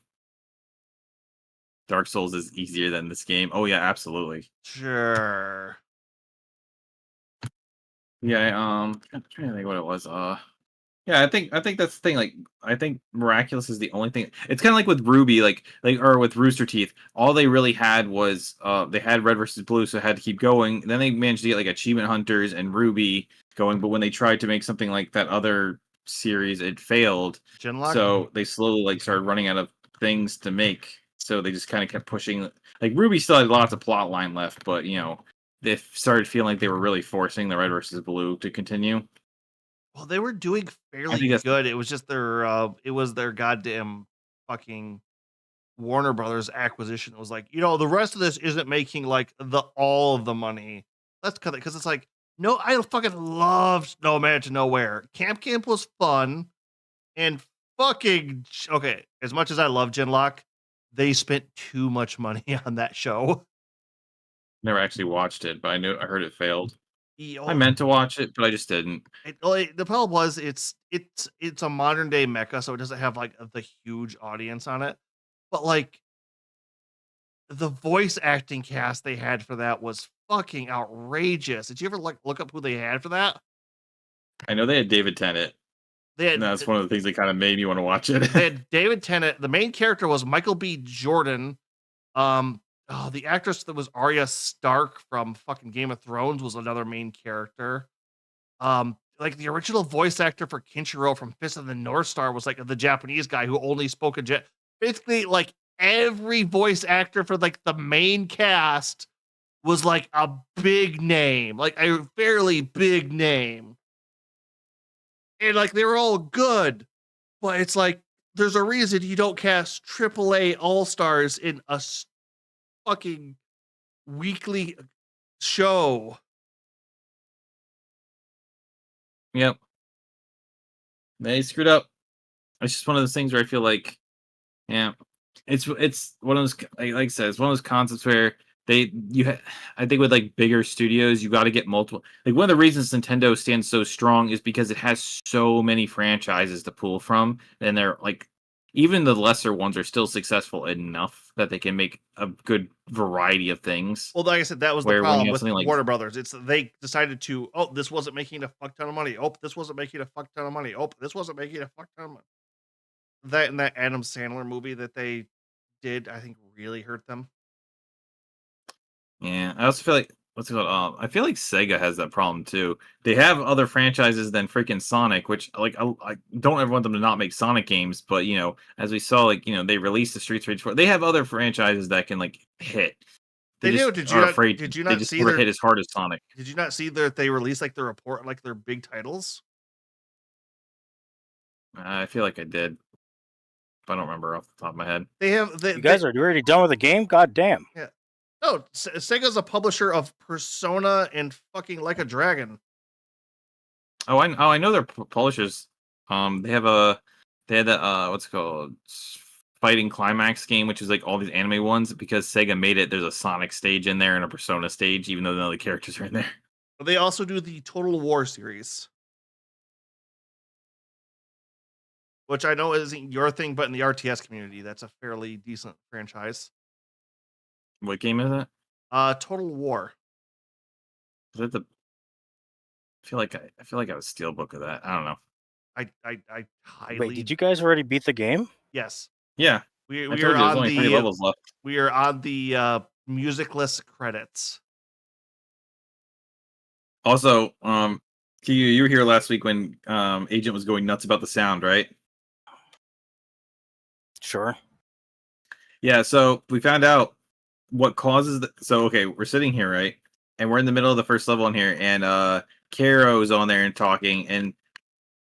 Dark Souls is easier than this game. Oh yeah, absolutely. Sure. Yeah, I'm trying to think what it was. Yeah, I think that's the thing. Like, I think Miraculous is the only thing. It's kind of like with Ruby, like or with Rooster Teeth. All they really had was they had Red versus Blue, so had to keep going. And then they managed to get like Achievement Hunters and Ruby going, but when they tried to make something like that other series, it failed. Genlock? So they slowly like started running out of things to make. So they just kind of kept pushing. Like Ruby still had lots of plot line left, but they started feeling like they were really forcing the Red versus Blue to continue. Well, they were doing fairly think that's- good. It was just their goddamn fucking Warner Brothers acquisition. It was like, the rest of this isn't making like all of the money. Let's cut it, because it's like, no, I fucking loved No Man to Nowhere. Camp was fun, and fucking okay. As much as I love Genlock, they spent too much money on that show. Never actually watched it, but I heard it failed. Yo, I meant to watch it, but I just didn't. the problem was it's a modern day mecha, so it doesn't have like the huge audience on it. But like the voice acting cast they had for that was fucking outrageous. Did you ever look up who they had for that? I know they had David Tennant, They had and that's one of the things that kind of made me want to watch it. they had David Tennant. The main character was Michael B. Jordan. The actress that was Arya Stark from fucking Game of Thrones was another main character. like the original voice actor for Kinshiro from Fist of the North Star was like the Japanese guy who only spoke in basically like every voice actor for like the main cast was like a big name, like a fairly big name. And like they were all good, but it's like there's a reason you don't cast AAA all-stars in a fucking weekly show. Yep. They screwed up. It's just one of those things where I feel like, yeah, it's one of those, like I said, it's one of those concepts where I think with like bigger studios, you got to get multiple. Like one of the reasons Nintendo stands so strong is because it has so many franchises to pull from, and they're like, even the lesser ones are still successful enough that they can make a good variety of things. Well, like I said, that was the Where when you problem have with something like- Warner Brothers. It's they decided to, oh, this wasn't making a fuck ton of money. Oh, this wasn't making a fuck ton of money. Oh, this wasn't making a fuck ton of money. That and that Adam Sandler movie that they did, I think, really hurt them. Yeah, I also feel like I feel like Sega has that problem too. They have other franchises than freaking Sonic, which like I don't ever want them to not make Sonic games, but you know, as we saw, like you know, they released the Streets of Rage 4. They have other franchises that can like hit. They do. Did you not see never their hit as hard as Sonic? Did you not see that they released like the report, like their big titles? I feel like I did, but I don't remember off the top of my head. They have. You guys are already done with the game? God damn. No, Sega's a publisher of Persona and fucking Like a Dragon. I know they're publishers. They had that what's it called, Fighting Climax game, which is like all these anime ones. Because Sega made it, there's a Sonic stage in there and a Persona stage, even though none of the characters are in there. They also do the Total War series, which I know isn't your thing, but in the RTS community, that's a fairly decent franchise. What game is it? Total War. Is it the? I feel like I have a steelbook of that. I don't know. I highly. Wait, did you guys already beat the game? Yes. Yeah, We I are told you there's on only 3 the levels left. we are on the musicless credits. Also, you were here last week when Agent was going nuts about the sound, right? Sure. Yeah, so we found out what causes so okay, we're sitting here, right? And we're in the middle of the first level in here, and Caro's on there and talking, and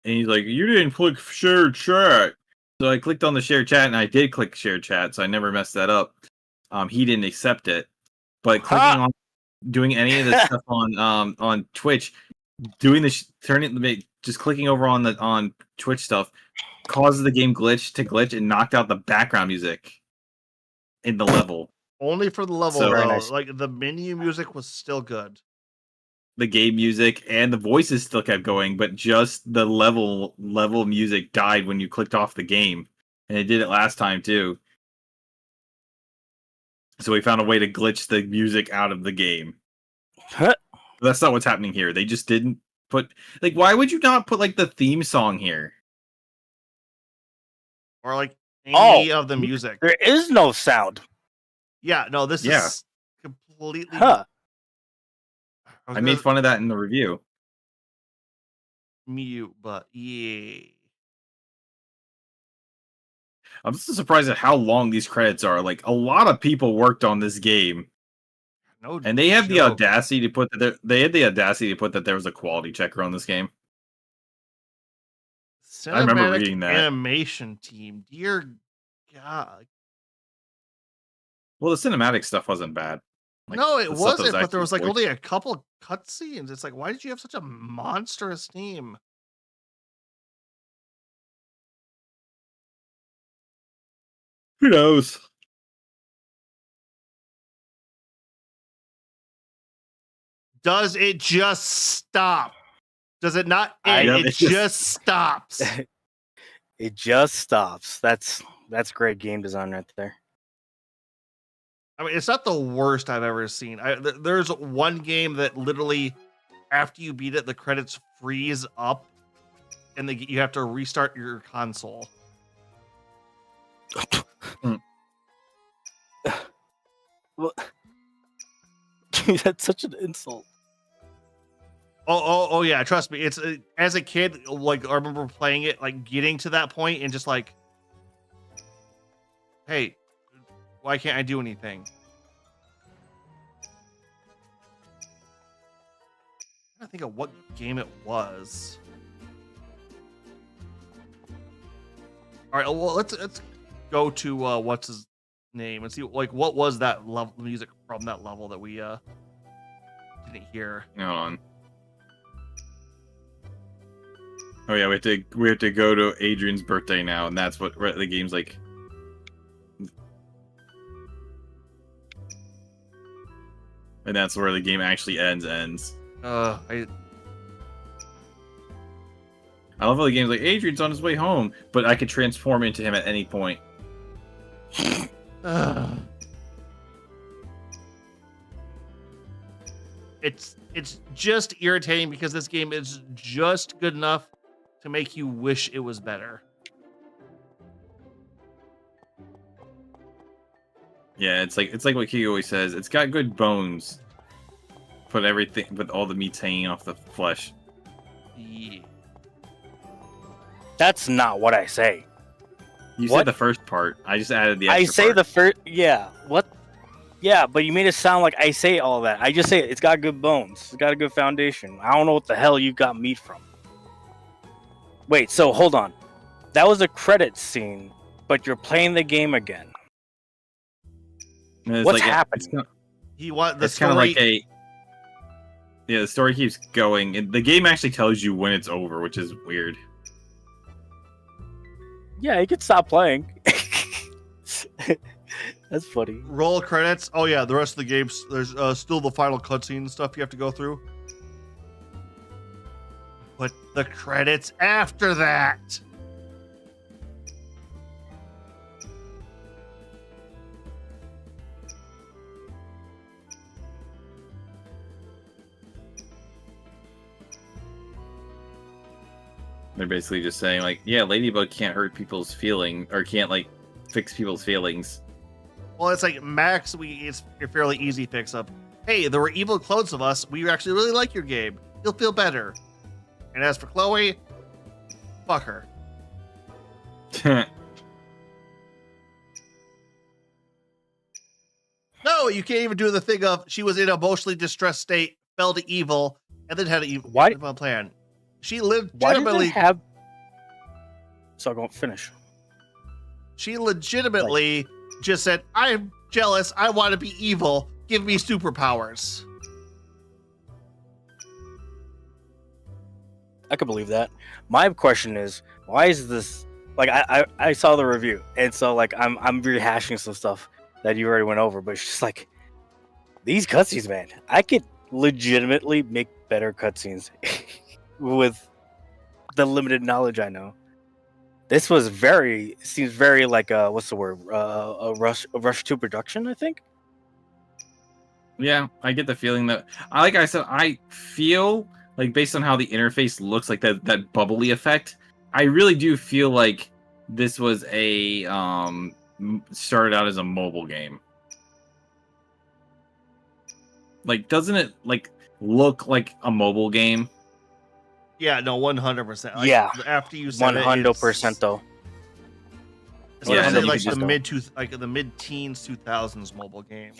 he's like, "You didn't click share chat." So I clicked on the share chat, and I did click share chat, so I never messed that up. He didn't accept it, but clicking on doing any of this stuff on Twitch, doing this just clicking over on Twitch stuff causes the game to glitch and knocked out the background music in the level. Only for the level, So- though. Very nice. Like the menu music was still good. The game music and the voices still kept going, but just the level music died when you clicked off the game, and it did it last time too. So we found a way to glitch the music out of the game. Huh. That's not what's happening here. They just didn't put like. Why would you not put like the theme song here? Or like any of the m- music. There is no sound. Yeah, no, this Yeah. is completely. Huh. I made fun of that in the review. mute, but yeah. I'm just surprised at how long these credits are. Like a lot of people worked on this game, No, and they have the joke. audacity to put that there was a quality checker on this game. I remember Cinematic reading that. Animation team, dear God. Well, the cinematic stuff wasn't bad. Like, No, it the stuff that wasn't. But there actually was like voiced. only a couple cutscenes. It's like, why did you have such a monstrous team? Who knows? Does it just stop? Does it not I- end? Yep, It it just- just stops. It just stops. That's great game design right there. I mean, it's not the worst I've ever seen. There's one game that literally, after you beat it, the credits freeze up, and you have to restart your console. Well, that's such an insult. Oh yeah, trust me. It's as a kid, like I remember playing it, like getting to that point and just like, hey, why can't I do anything? I don't think of what game it was. All right, well let's go to what's his name and see like what was that level music from that level that we didn't hear. Hold on. Oh yeah, we have to go to Adrian's birthday now, and that's what the game's like. And that's where the game actually ends. I love how the game's like Adrian's on his way home, but I could transform into him at any point. It's just irritating because this game is just good enough to make you wish it was better. Yeah, it's like what Key always says. It's got good bones, but all the meat's hanging off the flesh. Yeah. That's not what I say. You What? said the first part. I just added the. I Extra say part. the first. Yeah. What? Yeah, but you made it sound like I say all that. I just say it's got good bones. It's got a good foundation. I don't know what the hell you got meat from. Wait, so hold on. That was a credits scene, but you're playing the game again. And it's What's like happening? He want the It's kind of story. like a. Yeah, the story keeps going, and the game actually tells you when it's over, which is weird. Yeah, you can stop playing. That's funny. Roll credits. Oh yeah, the rest of the games. There's still the final cutscene stuff you have to go through. Put the credits after that. They're basically just saying like, yeah, Ladybug can't hurt people's feeling or can't like fix people's feelings. Well, it's like Max. It's a fairly easy fix up. Hey, there were evil clones of us. We actually really like your game. You'll feel better. And as for Chloe, fuck her. No, you can't even do the thing of she was in an emotionally distressed state, fell to evil, and then had an evil Why- plan. She Why did legitimately, they have? So go finish. she legitimately just said, "I'm jealous. I want to be evil. Give me superpowers." I could believe that. My question is, why is this like I saw the review, and so like I'm rehashing some stuff that you already went over, but it's just like these cutscenes, man. I could legitimately make better cutscenes with the limited knowledge I know. This was seems very like what's the word? A rush to production, I think. Yeah, I get the feeling that, like I said, I feel like based on how the interface looks, like that bubbly effect, I really do feel like this was a started out as a mobile game. Like, doesn't it like look like a mobile game? Yeah, no, 100%. Yeah. After you said 100% though. especially Yeah, like you just the mid-teens 2000s mobile games.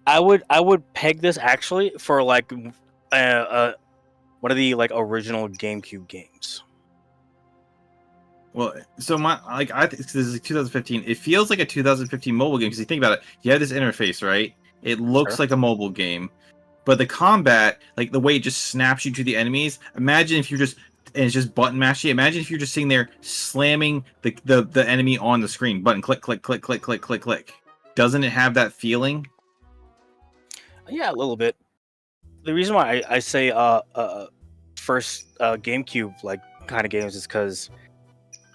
I would peg this actually for like one of the like original GameCube games. Well, so I think this is 2015. It feels like a 2015 mobile game because you think about it. You have this interface, right? It looks Sure. like a mobile game, but the combat, like the way it just snaps you to the enemies. Imagine if you're just and it's just button mashing. Imagine if you're just sitting there slamming the enemy on the screen. Button click click click click click click click. Doesn't it have that feeling? Yeah, a little bit. The reason why I say first GameCube like kind of games is because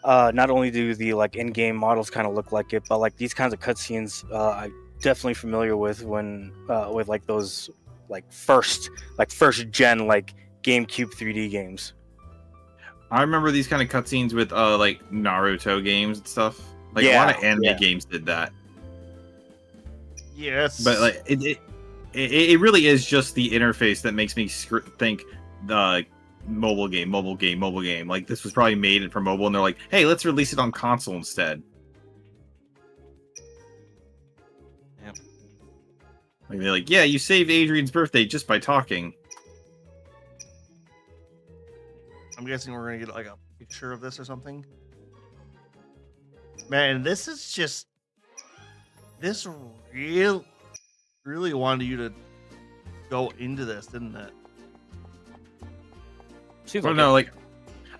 not only do the like in-game models kind of look like it, but like these kinds of cutscenes I'm definitely familiar with when with like those like first gen like GameCube 3D games. I remember these kind of cutscenes with like Naruto games and stuff. Like a Yeah, lot of anime yeah. games did that. Yes. But like it really is just the interface that makes me think the mobile game. Like this was probably made for mobile, and they're like, hey, let's release it on console instead. Yep. Like they're like, yeah, you saved Adrian's birthday just by talking. I'm guessing we're gonna get like a picture of this or something. Man, this is just this really wanted you to go into this, didn't it? Seems Well, like no, like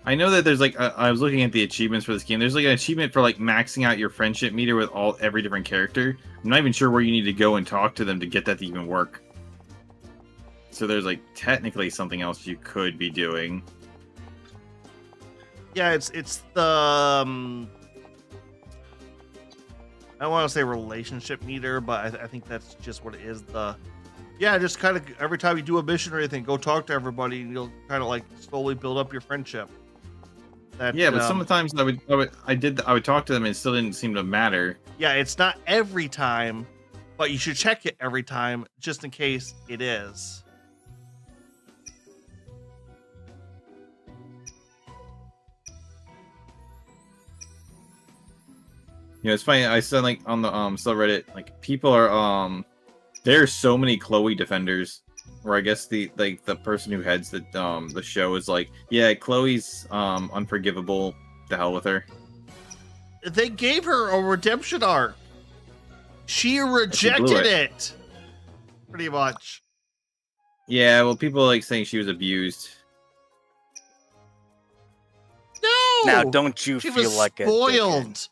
I know that there's like I was looking at the achievements for this game. There's like an achievement for like maxing out your friendship meter with every different character. I'm not even sure where you need to go and talk to them to get that to even work. So there's like technically something else you could be doing. Yeah, it's the I don't want to say relationship meter, but I think that's just what it is. Just kind of every time you do a mission or anything, go talk to everybody, and you'll kind of like slowly build up your friendship. But sometimes I would talk to them and it still didn't seem to matter. Yeah, it's not every time, but you should check it every time just in case it is. You know, it's funny. I said like on the subreddit, like people are there's so many Chloe defenders. Where I guess the person who heads the show is like, yeah, Chloe's unforgivable. The hell with her. They gave her a redemption arc. She rejected it. Pretty much. Yeah, well, people like saying she was abused. No. Now, don't you she feel was like spoiled?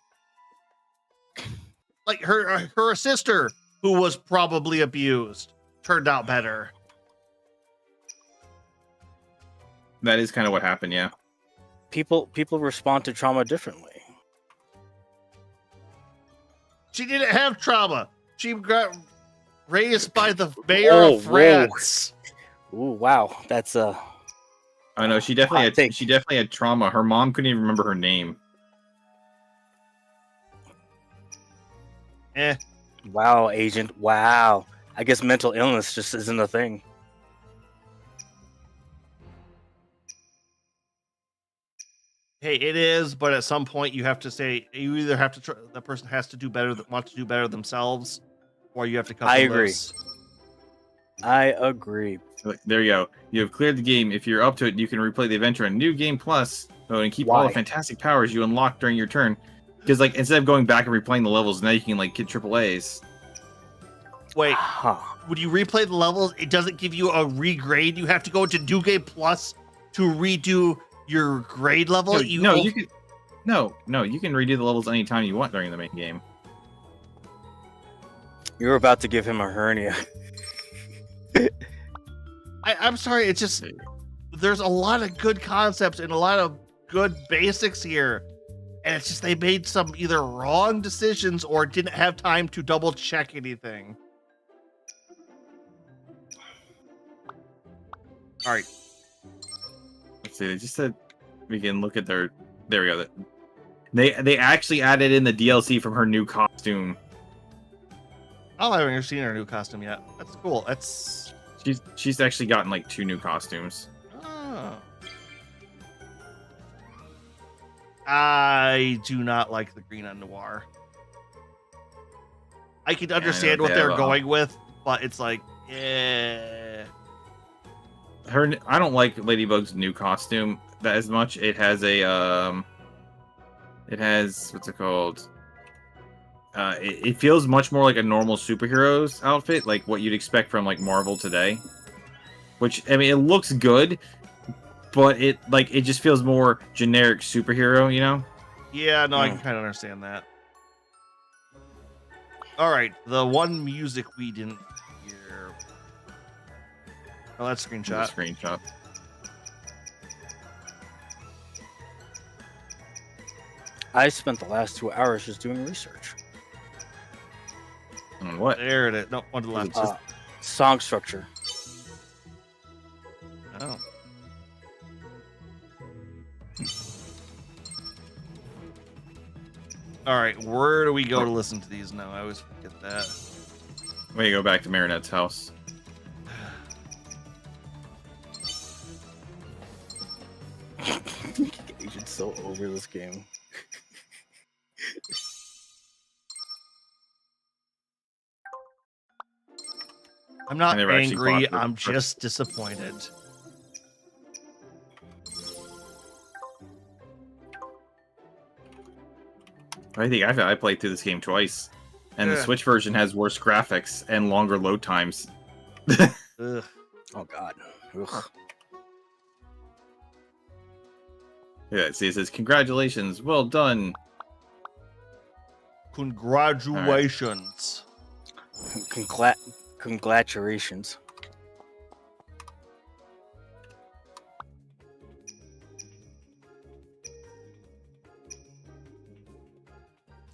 Like her sister, who was probably abused, turned out better. That is kind of what happened, yeah. People respond to trauma differently. She didn't have trauma. She got raised by the mayor of France. Ooh, wow, that's I know she definitely had trauma. Her mom couldn't even remember her name. Wow, Agent. Wow. I guess mental illness just isn't a thing. Hey, it is, but at some point you have to say you either have to the person has to do better, wants to do better themselves, or you have to cut. I them agree. loose. I agree. There you go. You have cleared the game. If you're up to it, you can replay the adventure in New Game Plus mode and keep all the fantastic powers you unlock during your turn. Because like instead of going back and replaying the levels, now you can like get AAAs. Wait, would you replay the levels? It doesn't give you a regrade. You have to go into New Game Plus to redo your grade level. You can redo the levels anytime you want during the main game. You're about to give him a hernia. I'm sorry. It's just there's a lot of good concepts and a lot of good basics here. And it's just they made some either wrong decisions or didn't have time to double check anything. All right. Let's see. They just said we can look at their. There we go. They actually added in the DLC from her new costume. Oh, I haven't seen her new costume yet. That's cool. She's actually gotten like 2 new costumes. Oh. I do not like the green on Noir. I can understand what they're going with, but it's like, yeah. I don't like Ladybug's new costume that as much. It has what's it called? It feels much more like a normal superhero's outfit, like what you'd expect from like Marvel today. Which I mean, it looks good, but it just feels more generic superhero, you know? Yeah, no, I can kind of understand that. All right, the one music we didn't hear. Oh, that's a screenshot. Screenshot. I spent the last 2 hours just doing research. On what? There it is. No, one to the left. Song structure. Oh. All right, where do we go to listen to these now? I always forget that. We go back to Marinette's house. Agent's so over this game. I'm not I never actually angry. bought the I'm first- just disappointed. I think I played through this game twice, and the Yeah. Switch version has worse graphics and longer load times. Ugh. Oh god. Ugh. Yeah, see, it says congratulations, well done. Congratulations. Congratulations.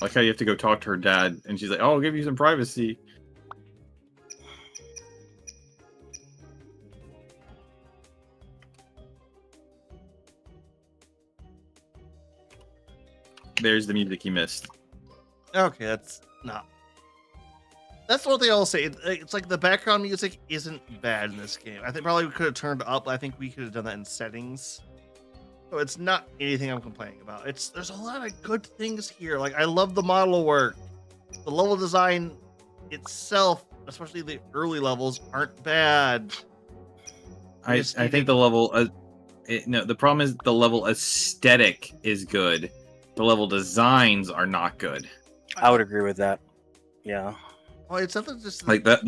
Like how you have to go talk to her dad, and she's like, "Oh, I'll give you some privacy." There's the music you missed. Okay, that's not. That's one thing I'll say. It's like the background music isn't bad in this game. I think probably we could have turned up. I think we could have done that in settings. So it's not anything I'm complaining about. There's a lot of good things here. Like I love the model work, the level design itself, especially the early levels, aren't bad. I think the level. No, the problem is the level aesthetic is good. The level designs are not good. I would agree with that. Yeah. Well, it's something just Like that.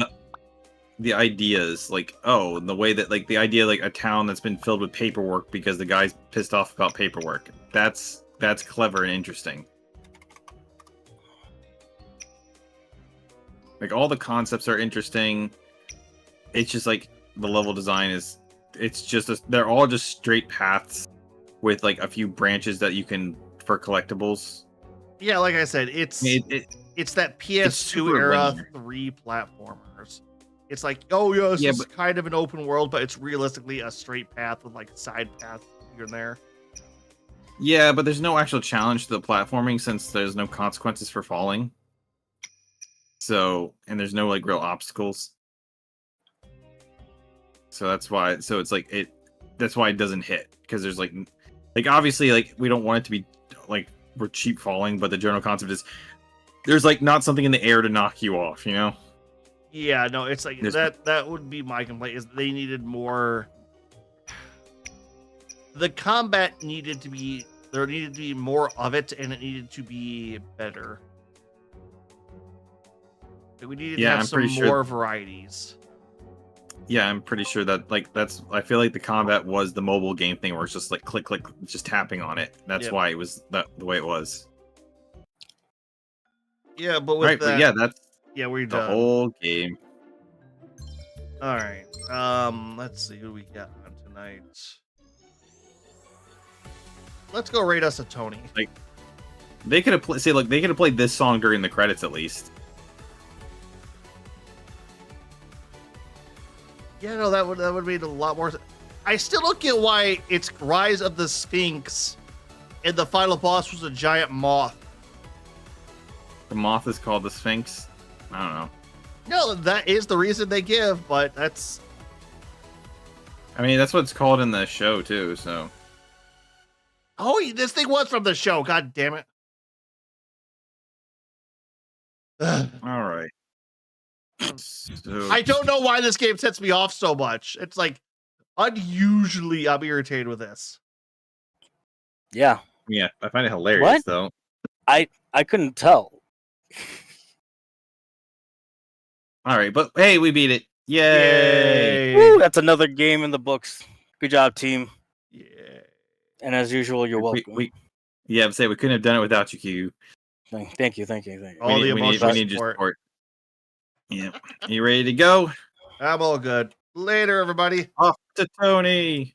The ideas, like, oh, the way that, like, the idea, like, a town that's been filled with paperwork because the guy's pissed off about paperwork. That's clever and interesting. Like, all the concepts are interesting. It's just like the level design is. It's just they're all just straight paths with like a few branches that you can for collectibles. yeah, like I said, it's that PS2 super era linear. 3 platformers. It's like, oh yeah, this is kind of an open world, but it's realistically a straight path with like side paths here and there. Yeah, but there's no actual challenge to the platforming since there's no consequences for falling. So, and there's no like real obstacles. So that's why. So it's like that's why it doesn't hit, because there's like obviously like we don't want it to be like we're cheap falling, but the general concept is there's like not something in the air to knock you off, you know? Yeah, no, it's like There's- that would be my complaint, is they needed more. The combat needed to be, there needed to be more of it, and it needed to be better. Like, we needed to Yeah, have I'm some pretty sure- more varieties. Yeah, I'm pretty sure that like I feel like the combat was the mobile game thing where it's just like click click, just tapping on it. That's Yep. why it was the way it was. Yeah, but with Right, that, but yeah, that's yeah, we're the done. whole game. All right. Let's see who we got on tonight. Let's go rate us a Tony. They could have they could have played this song during the credits at least. Yeah, no, that would mean a lot more. I still don't get why it's Rise of the Sphinx, and the final boss was a giant moth. The moth is called the Sphinx. I don't know. No, that is the reason they give, but that's I mean, that's what it's called in the show too. So this thing was from the show. God damn it! Ugh. all right. So, I don't know why this game sets me off so much. It's like unusually I'm irritated with this. Yeah. Yeah, I find it hilarious What? though. I couldn't tell. All right, but hey, we beat it! Yay! Woo, that's another game in the books. Good job, team. Yeah. And as usual, you're welcome. Yeah, say we couldn't have done it without you, Q. Thank you. All the emotional we need your support. support. Yeah, you ready to go? I'm all good. Later, everybody. Off to Tony.